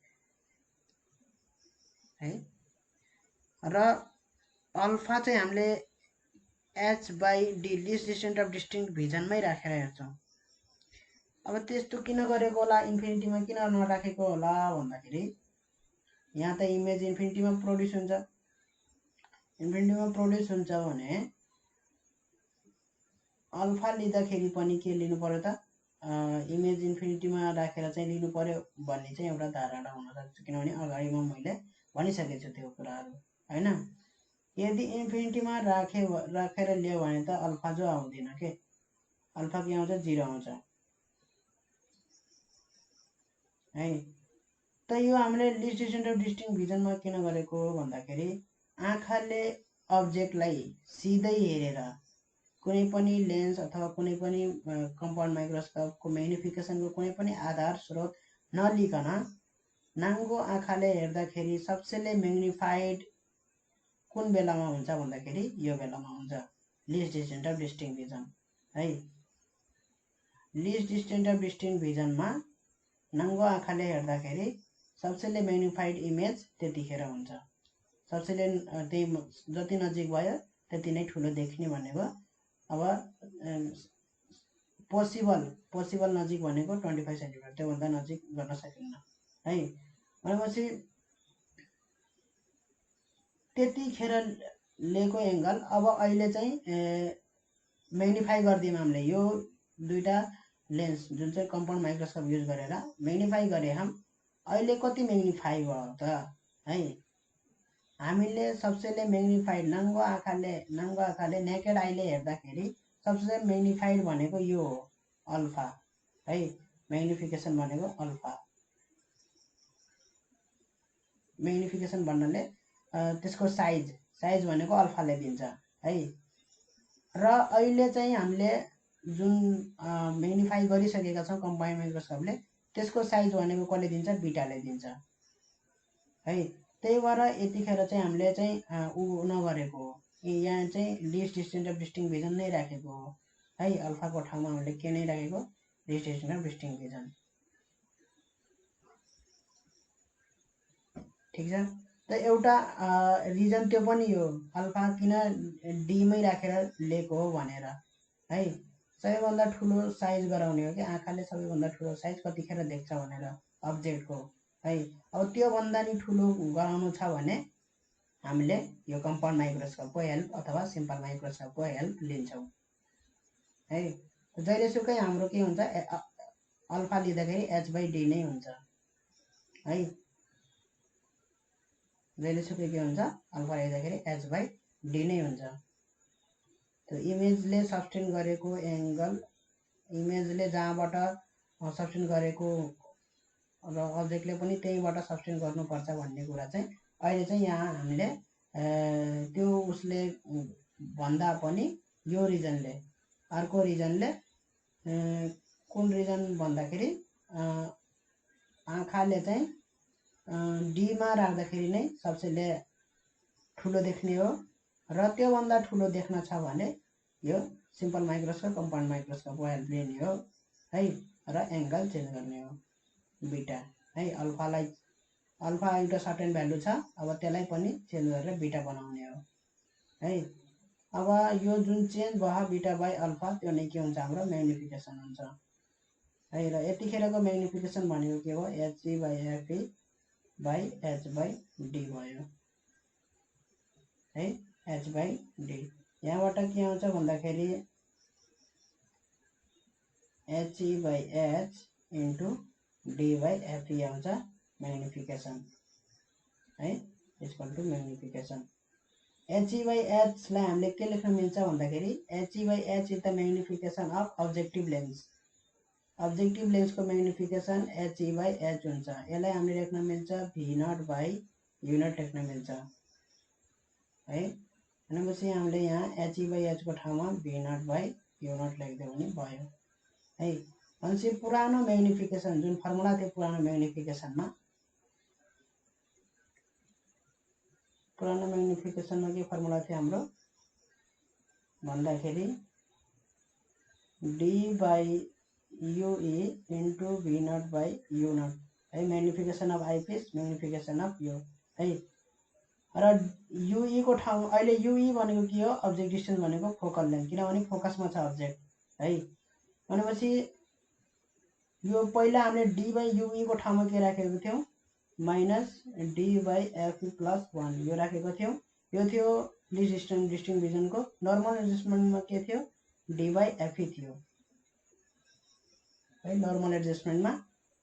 है। र अल्फा चाहिँ हामीले h by d, least distance of distinct भिजनमै राखेर हेर्छौँ। अब त्यस्तो किन गरेको होला, इन्फिनिटीमा किन नराखेको होला भन्दाखेरि यहाँ त इमेज इन्फिनिटीमा प्रोड्युस हुन्छ। इन्फिनिटीमा प्रोड्युस हुन्छ भने अल्फा लिँदाखेरि पनि के लिनु पर्यो त, इमेज इन्फिनिटीमा राखेर चाहिँ लिनु पर्यो भन्ने चाहिँ एउटा धारणा हुनसक्छ, किनभने अगाडिमा मैले भनिसकेको छु त्यो कुराहरू हैन। यदि इन्फिनिटीमा राखेर लियो भने त अल्फा जो आउँदैन के, अल्फा के आउँछ, 0 आउँछ है। त यो हामीले लिस्ट डिस्टेन्स अफ डिस्टिङ्क्ट भिजनमा किन गरेको भन्दाखेरि आँखाले अब्जेक्टलाई सिधै हेरेर कुनै पनि लेन्स अथवा कुनै पनि कम्पाउन्ड माइक्रोस्कोपको म्याग्निफिकेसनको कुनै पनि आधार स्रोत नलिकन नाङ्गो आँखाले हेर्दाखेरि सबसेले म्याग्निफाइड कुन बेलामा हुन्छ भन्दाखेरि यो बेलामा हुन्छ, list distance of distinct vision है। लिस्ट डिस्टेन्स अफ डिस्टिङ्क्ट भिजनमा नाङ्गो आँखाले हेर्दाखेरि सबसेले म्याग्निफाइड इमेज त्यतिखेर हुन्छ। सबसेले त्यही जति नजिक भयो त्यति नै ठुलो देखिने भनेको। अब पोसिबल नजिक भनेको 25 सेन्टिमिटर, त्योभन्दा नजिक गर्न सकिन्न है। भनेपछि त्यतिखेर लिएको एङ्गल अब अहिले चाहिँ म्याग्निफाई गरिदियौँ हामीले। यो दुईटा लेन्स जुन चाहिँ कम्पाउन्ड माइक्रोस्कोप युज गरेर म्याग्निफाई गरे हम, अहिले कति म्याग्निफाई भयो त है। हामीले सबसेले म्याग्निफाइड नाङ्गो आँखाले नेकेड आईले हेर्दाखेरि सबसे म्याग्निफाइड भनेको यो हो, अल्फा है। म्याग्निफिकेसन भनेको अल्फा, म्याग्निफिकेसन भन्नाले त्यसको साइज भनेको अल्फाले दिन्छ है। र अहिले चाहिँ हामीले जुन म्याग्निफाई गरिसकेका छौँ कम्बाइन्ड माइक्रोस्कोपले, त्यसको साइज भनेको कसले दिन्छ? बीटाले दिन्छ है। त्यही भएर यतिखेर चाहिँ हामीले चाहिँ ऊ नगरेको हो, यहाँ चाहिँ list standard of distinct vision नै राखेको हो है। अल्फाको ठाउँमा हामीले के नै राखेको? List standard of distinct vision. ठिक छ। त एउटा रिजन त्यो पनि हो अल्फा किन डीमै राखेर लिएको हो भनेर है। सबैभन्दा ठुलो साइज गराउने हो कि आँखाले सबैभन्दा ठुलो साइज कतिखेर देख्छ भनेर अब्जेक्टको है। अब त्योभन्दा नि ठुलो गराउनु छ भने हामीले यो कम्पाउन्ड माइक्रोस्कोपको हेल्प अथवा सिम्पल माइक्रोस्कोपको हेल्प लिन्छौँ है। जहिलेसुकै हाम्रो के हुन्छ? अल्फा लिँदाखेरि h/d नै हुन्छ है। जहिलेसुकै के हुन्छ? अल्फा लिँदाखेरि h/d नै हुन्छ। त्यो इमेजले सब्स्टेन्ड गरेको एङ्गल, इमेजले जहाँबाट सब्स्टेन्ड गरेको र अब्जेक्टले पनि त्यहीबाट सब्स्टेन्ड गर्नुपर्छ भन्ने कुरा चाहिँ अहिले चाहिँ यहाँ हामीले त्यो उसले भन्दा पनि यो रिजनले, अर्को रिजनले कुन रिजन भन्दाखेरि आँखाले चाहिँ डीमा राख्दाखेरि नै सबैले ठुलो देख्ने हो र त्योभन्दा ठुलो देख्न छ भने यो सिम्पल माइक्रोस्कोप कम्पाउन्ड माइक्रोस्कोपको हेल्प लिने हो है। र एङ्गल चेन्ज गर्ने हो बीटा है। अल्फा एउटा सर्टेन भ्यालु छ, अब त्यसलाई पनि चेन्ज गरेर बीटा बनाउने हो है। अब यो जुन चेन्ज भयो बीटा बाई अल्फा, त्यो नै के हुन्छ? हाम्रो म्याग्निफिकेसन हुन्छ है। र यतिखेरको म्याग्निफिकेसन भनेको के हो? h/f बाई h/d भयो है। h/d यहाँबाट के आउँछ भन्दाखेरि h/h इन्टु d/fe आउँछ म्याग्निफिकेसन है, इक्वल टु म्याग्निफिकेसन। h/h लाई हामीले के लेख्न मिल्छ भन्दाखेरि h/h is the magnification of objective lens. Objective लेन्सको म्याग्निफिकेसन h/h हुन्छ। यसलाई हामीले लेख्न मिल्छ v0/u0 लेख्न मिल्छ है। भनेपछि हामीले यहाँ h/h को ठाउँमा v0/u0 लेख्दियो भने भयो है। भनेपछि पुरानो म्याग्निफिकेसन जुन फर्मुला थियो, पुरानो म्याग्निफिकेसनमा के फर्मुला थियो हाम्रो भन्दाखेरि d/ue इन्टु v0/u0 है। Magnification of eyepiece, magnification of यो है। र युई को ठाउँ अहिले युई भनेको के हो? अब्जेक्ट डिस्टेन्स भनेको फोकल लेन्थ, किनभने फोकसमा छ अब्जेक्ट है। भनेपछि यो पहिला हामीले d/ue को ठाउँमा के राखेको थियौँ? माइनस d/fe प्लस 1 यो राखेको थियौँ। यो थियो लिस्ट डिस्टिङ भिजनको। नर्मल एडजस्टमेन्टमा के थियो? d/fe थियो है, नर्मल एडजस्टमेन्टमा।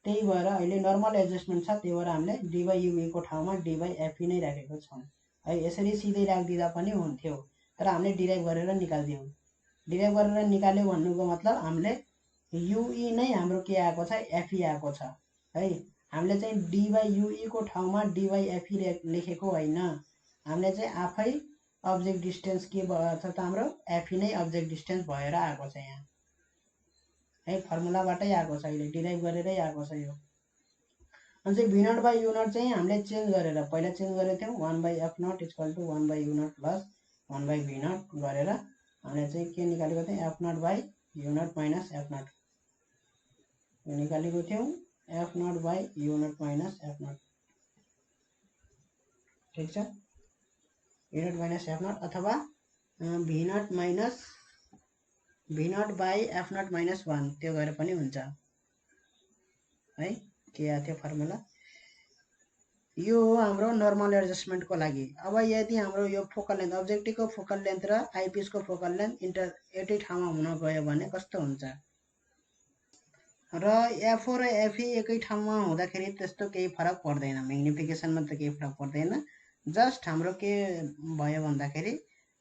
त्यही भएर अहिले नर्मल एडजस्टमेन्ट छ, त्यही भएर हामीले d/ue को ठाउँमा d/fe नै राखेको छौँ है। यसरी सिधै राखिदिँदा पनि हुन्थ्यो, तर हामीले डिराइभ गरेर निकाल्दियौँ। डिराइभ गरेर निकाल्यो भन्नुको मतलब हामीले युई नै हाम्रो के आएको छ? fe आएको छ है। हामीले चाहिँ d/ue को ठाउँमा d/fe लेखेको होइन, हामीले चाहिँ आफै अब्जेक्ट डिस्टेन्स के भयो छ त? हाम्रो fe नै अब्जेक्ट डिस्टेन्स भएर आएको छ यहाँ है। फर्मुलाबाटै आएको छ, अहिले डिराइभ गरेरै आएको छ यो। अनि चाहिँ v0/u0 चाहिँ हामीले चेन्ज गरेर पहिला चेन्ज गरेको थियौँ 1/f0 equal to 1/u0 plus 1/v0 गरेर हामीले चाहिँ के निकालेको थियौँ? f0/u0 माइनस f0 निकालेको थियौँ, f0/u0 माइनस f0 ठिक छ। u0 माइनस f0 अथवा v0 माइनस v0/f0 माइनस 1 त्यो गरेर पनि हुन्छ है। के आएको थियो फर्मुला? यो हो हाम्रो नर्मल एडजस्टमेन्टको लागि। अब यदि हाम्रो यो फोकल लेन्थ, अब्जेक्टिभको फोकल लेन्थ र आइपिसको फोकल लेन्थ एउटै ठाउँमा हुन गयो भने कस्तो हुन्छ? र एफओ र एफई एकै ठाउँमा हुँदाखेरि त्यस्तो केही फरक पर्दैन, म्याग्निफिकेसनमा त केही फरक पर्दैन। जस्ट हाम्रो के भयो भन्दाखेरि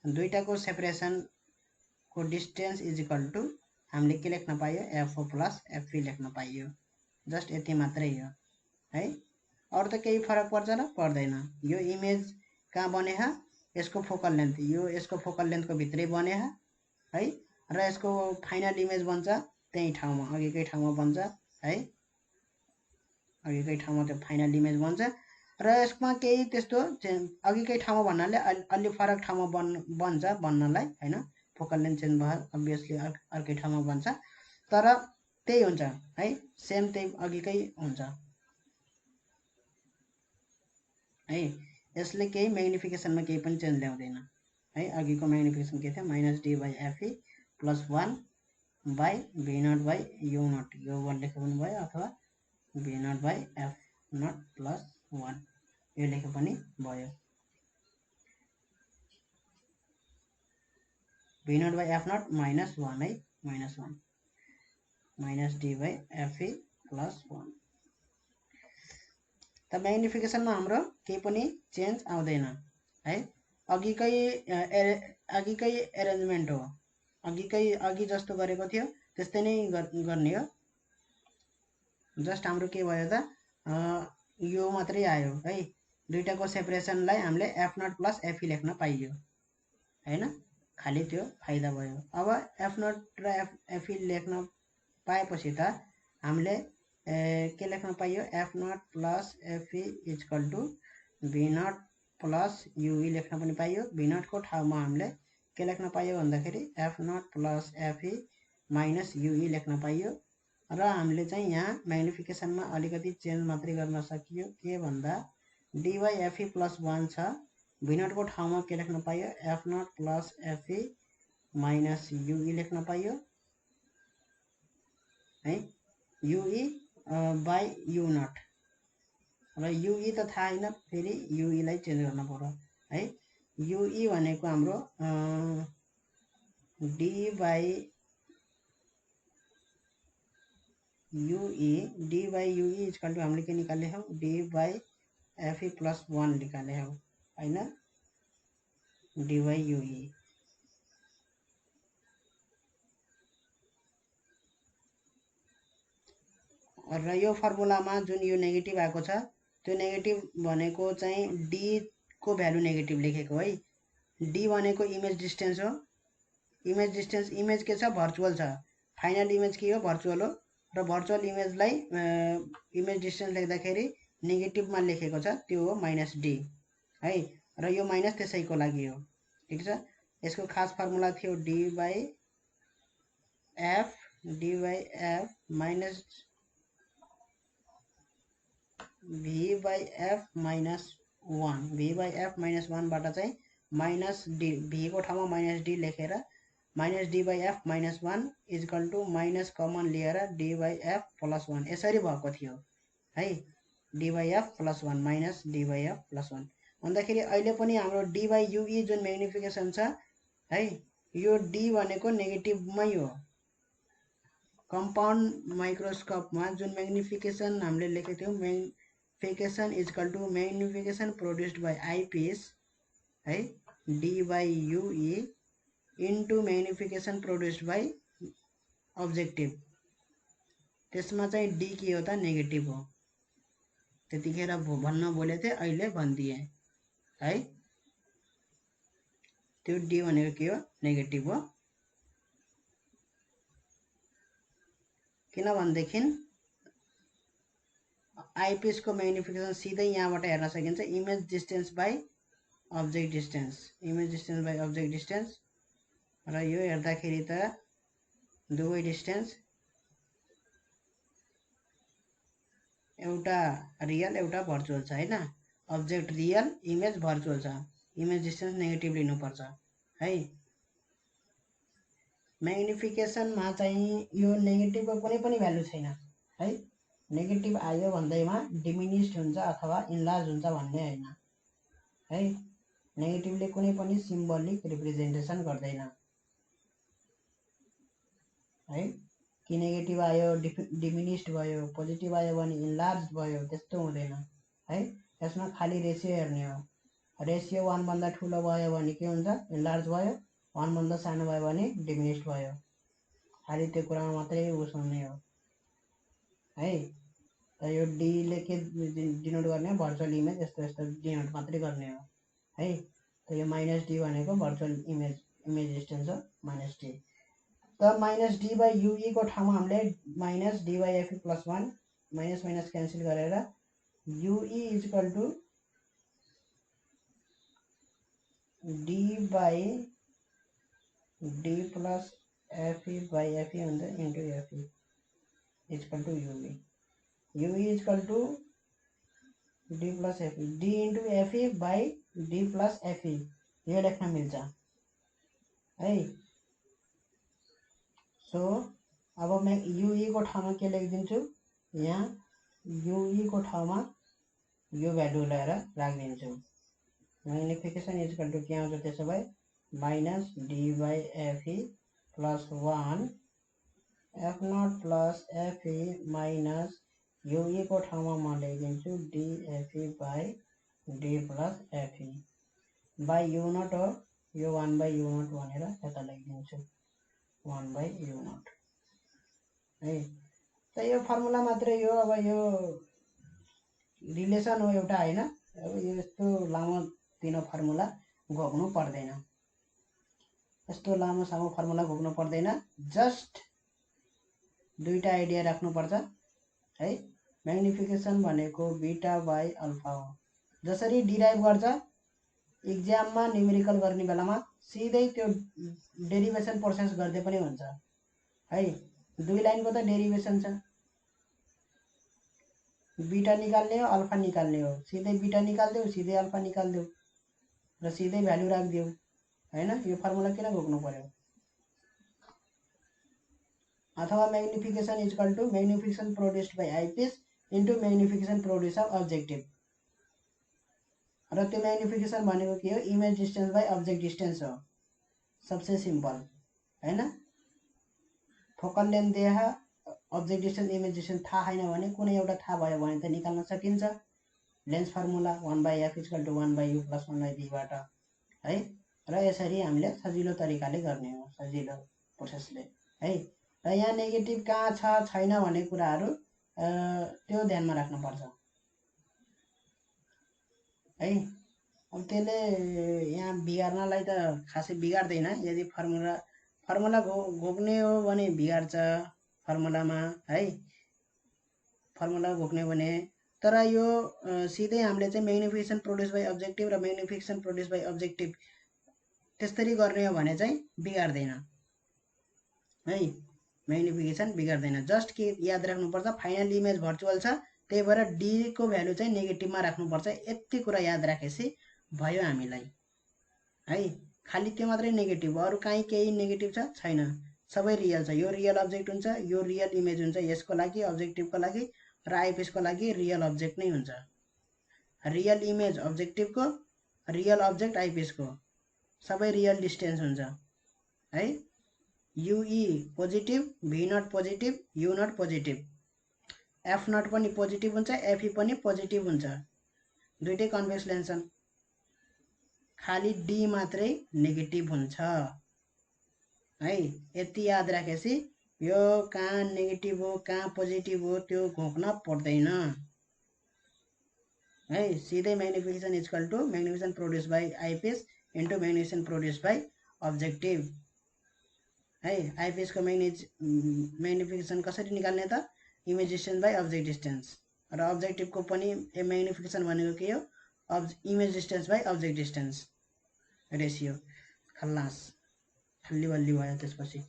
दुईटाको सेपरेसनको डिस्टेन्स इज इक्वल टु हामीले के लेख्न पाइयो? एफओ प्लस एफई लेख्न पाइयो। जस्ट यति मात्रै हो है। अरू त केही फरक पर्छ र पर्दैन। यो इमेज कहाँ बने यसको फोकल लेन्थ, यो यसको फोकल लेन्थको भित्रै बने है, र यसको फाइनल इमेज बन्छ त्यही ठाउँमा, अघिकै ठाउँमा बन्छ है, अघिकै ठाउँमा त्यो फाइनल इमेज बन्छ। र यसमा केही त्यस्तो अघिकै ठाउँमा भन्नाले अलि फरक ठाउँमा बन्छ बन्नलाई हैन, फोकल लेन्थ चेन्ज भयो अभियसली अर्कै ठाउँमा बन्छ, तर त्यही हुन्छ है, सेम त्यही अघिकै हुन्छ है। यसले केही म्याग्निफिकेसनमा केही पनि चेन्ज ल्याउँदैन है। अघिको म्याग्निफिकेसन के थियो, -d/fe + 1/v0/u0, यो 1 लेखे पनि भयो अथवा v0/f0 + 1 यो लेखे पनि भयो। v0/f0 -1 है, -1 -d/fe + 1। त म्याग्निफिकेसनमा हाम्रो केही पनि चेन्ज आउँदैन है। अघिकै एरेन्जमेन्ट हो, अघि जस्तो गरेको थियो त्यस्तै नै गर्ने हो। जस्ट हाम्रो के भयो त यो मात्रै आयो है, दुईटाको सेपरेसनलाई हामीले f0 + fe लेख्न पाइयो हैन, खाली त्यो फाइदा भयो। अब f0 र fe लेख्न पाएपछि त हामीले के लेख्न पाइयो, f0 + fe = v0 + ue लेख्न पनि पाइयो। v0 को ठाउँमा हामीले के लेख्न पाइयो भन्दाखेरि f0 + fe - ue लेख्न पाइयो। र हामीले चाहिँ यहाँ म्याग्निफिकेसनमा अलिकति चेन्ज मात्रै गर्न सकियो, के भन्दा d/fe + 1 छ, v0 को ठाउँमा के लेख्न पाइयो, f0 + fe - ue लेख्न पाइयो है, ue/u0, र ue त थाहा हैन, फेरि ue लाई चेन्ज गर्न पर्यो है। ue भनेको हाम्रो d/ue = हामीले के निकाले हौ, d/fe + 1 निकाले हौ हैन, d/ue। र यो फर्मुलामा जुन यो नेगेटिभ आएको छ, त्यो नेगेटिभ भनेको चाहिँ d को भ्यालु नेगेटिभ लेखेको है। d भनेको इमेज डिस्टेन्स हो, इमेज डिस्टेन्स, इमेज के छ, भर्चुअल छ, फाइनल इमेज के हो, भर्चुअल हो, र भर्चुअल इमेजलाई इमेज डिस्टेन्स लेख्दाखेरि नेगेटिभमा लेखेको छ, त्यो हो -d है, र यो माइनस त्यसैको लागि हो, ठिक छ। यसको खास फर्मुला थियो d/f -v/f -1, v/f -1 बाट चाहिँ -d, v को ठाउँमा -d लेखेर -d/f -1 = कमन लिएर d/f + 1 यसरी भएको थियो है, d/f + 1 -d/f + 1 भन्दाखेरि अहिले पनि हाम्रो d/ue जुन म्याग्निफिकेसन छ है, यो d भनेको नेगेटिभमै हो। कम्पाउन्ड माइक्रोस्कोपमा जुन म्याग्निफिकेसन हामीले लेखेको थियौँ, magnification = magnification produced by eyepiece है, d/ue into magnification produced by objective, त्यसमा चाहिँ d के हो त, नेगेटिभ हो। त्यतिखेर भन्न बोले थिए, अहिले भनिदिए है, त्यो d भनेको के हो, नेगेटिभ हो। किनभनेदेखि आइपिस को म्याग्निफिकेसन सिधै यहाँबाट हेर्न सकिन्छ, image distance by object distance, image distance by object distance, र यो हेर्दाखेरि त दुवै डिस्टेन्स एउटा रियल एउटा भर्चुअल छ हैन, अब्जेक्ट रियल, इमेज भर्चुअल छ, इमेज डिस्टेन्स नेगेटिभ लिनुपर्छ है। म्याग्निफिकेसनमा चाहिँ यो नेगेटिभको कुनै पनि भ्यालु छैन है, नेगेटिभ आयो भन्दैमा डिमिनिस्ड हुन्छ अथवा इन्लार्ज हुन्छ भन्ने हैन है, नेगेटिभले कुनै पनि सिम्बलिक रिप्रेजेन्टेसन गर्दैन है, कि नेगेटिभ आयो डिमिनिस्ड भयो, पोजिटिभ आयो भने इन्लार्ज भयो, त्यस्तो हुँदैन है। यसमा खाली रेसियो हेर्ने हो, रेसियो 1 भन्दा ठुलो भयो भने के हुन्छ, इन्लार्ज भयो, 1 भन्दा सानो भयो भने डिमिनिस्ड भयो, खाली त्यो कुरामा मात्रै उठाउने हो है। र यो d ले के डिनोट गर्ने हो, भर्चुअल इमेज, यस्तो यस्तो डिनोट मात्रै गर्ने हो है। त यो माइनस डी भनेको भर्चुअल इमेज डिस्टेन्स हो -d। त -d बाई युई को ठाउँमा हामीले -d by F plus 1 minus minus cancel गरेर u e equal to d by d plus f e by f e हुन्छ into f e equal to u e. U e equal to d plus f e d into f e by d plus f e यो लेख्न मिल्छ है। सो अब मैं युई को ठाउँमा के लेखिदिन्छु, यहाँ युई को ठाउँमा यो भ्यालु ल्याएर राखिदिन्छु। म्याग्निफिकेसन इक्वल टु के आउँछ त्यसो भए minus D by f e plus 1 f nought plus f e minus u e को ठाउँमा म लेखिदिन्छु d f e by d plus f e by you nought हो, यो 1 बाई यु नट भनेर यता लेखिदिन्छु 1 बाई यु नट है। त यो फर्मुला मात्रै हो, अब यो रिलेसन हो एउटा हैन। अब यो यस्तो लामो तिनो फर्मुला घोक्नु पर्दैन, यस्तो लामो सामो फर्मुला घोक्नु पर्दैन। जस्ट दुईटा आइडिया राख्नुपर्छ है। म्याग्निफिकेसन भनेको बीटा बाई अल्फा हो। जसरी डिराइभ गर्छ इक्जाममा न्युमेरिकल गर्ने बेलामा सिधै त्यो डेरिभेसन प्रोसेस गर्दै पनि हुन्छ है। दुई लाइनको त डेरिभेसन छ, बीटा निकाल्ने हो अल्फा निकाल्ने हो, सिधै बीटा निकाल्देऊ सिधै अल्फा निकाल्देऊ र सिधै भ्यालु राख्देऊ हैन। यो फर्मुला किन घोक्नु पर्यो। अथवा magnification equal to magnification produced by eyepiece into magnification produce of objective र त्यो मैग्निफिकेशन भनेको के हो, image distance by object distance हो। सबसे सिम्पल हैन। फोकल लेन्थ देखा अब्जेक्ट डिस्टेन्स इमेज डिस्टेन्स थाहा छैन भने कुनै एउटा थाहा भयो भने त निकाल्न सकिन्छ। Lens formula 1 by f equal to 1 by u plus 1 by बीबाट है। र यसरी हामीले सजिलो तरिकाले गर्ने हो, सजिलो प्रोसेसले है। र यहाँ नेगेटिभ कहाँ छ छैन भन्ने कुराहरू त्यो ध्यानमा राख्नुपर्छ है। अब त्यसले यहाँ बिगार्नलाई त खासै बिगार्दैन। यदि फर्मुला घोक्ने हो भने बिगार्छ फर्मुलामा है, फर्मुला घोक्ने भने। तर यो सिधै हामीले चाहिँ मैग्निफिकेसन प्रोड्युस बाई अब्जेक्टिभ र मैग्निफिकेसन प्रोड्युस बाई अब्जेक्टिभ त्यसरी गर्ने हो भने चाहिँ बिगार्दैन है। मैग्निफिकेसन बिगार्दैन। जस्ट के याद राख्नुपर्छ, फाइनल इमेज भर्चुअल छ, त्यही भएर डी को भ्यालु चाहिँ नेगेटिभमा राख्नुपर्छ। यति कुरा याद राखेपछि भयो हामीलाई है। खालि त्यो मात्रै नेगेटिभ, अरू कहीँ केही नेगेटिभ छ छैन, सबै रियल छ। यो रियल अब्जेक्ट हुन्छ, यो रियल इमेज हुन्छ यसको लागि अब्जेक्टिभको लागि, र आइपिएसको लागि रियल अब्जेक्ट नै हुन्छ। रियल इमेज अब्जेक्टिभको, रियल अब्जेक्ट आइपिएसको, सबै रियल डिस्टेन्स हुन्छ है। U E positive, V nought positive, U nought positive, F nought पनि पोजिटिभ हुन्छ, एफई पनि पोजिटिभ हुन्छ, दुईटै कन्भेक्स लेन्स छन्। खाली डी मात्रै नेगेटिभ हुन्छ है। यति याद राखेपछि यो कहाँ नेगेटिभ हो कहाँ पोजिटिभ हो त्यो घोक्न पर्दैन है। सिधै magnification equal to magnification produce by eyepiece into magnification produce by objective है। आइपिएस को मैग्निफिकेसन कसरी निकाल्ने त, image distance by object distance, र अब्जेक्टिभ को पनि मैग्निफिकेसन भनेको के हो, image distance by object distance ratio. खल्लास खल्ली बल्ली भयो त्यसपछि।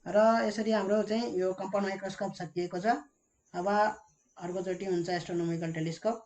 र यसरी हाम्रो चाहिँ यो कम्पाउन्ड माइक्रोस्कोप सकिएको छ। अब अर्कोचोटि हुन्छ एस्ट्रोनोमिकल टेलिस्कोप।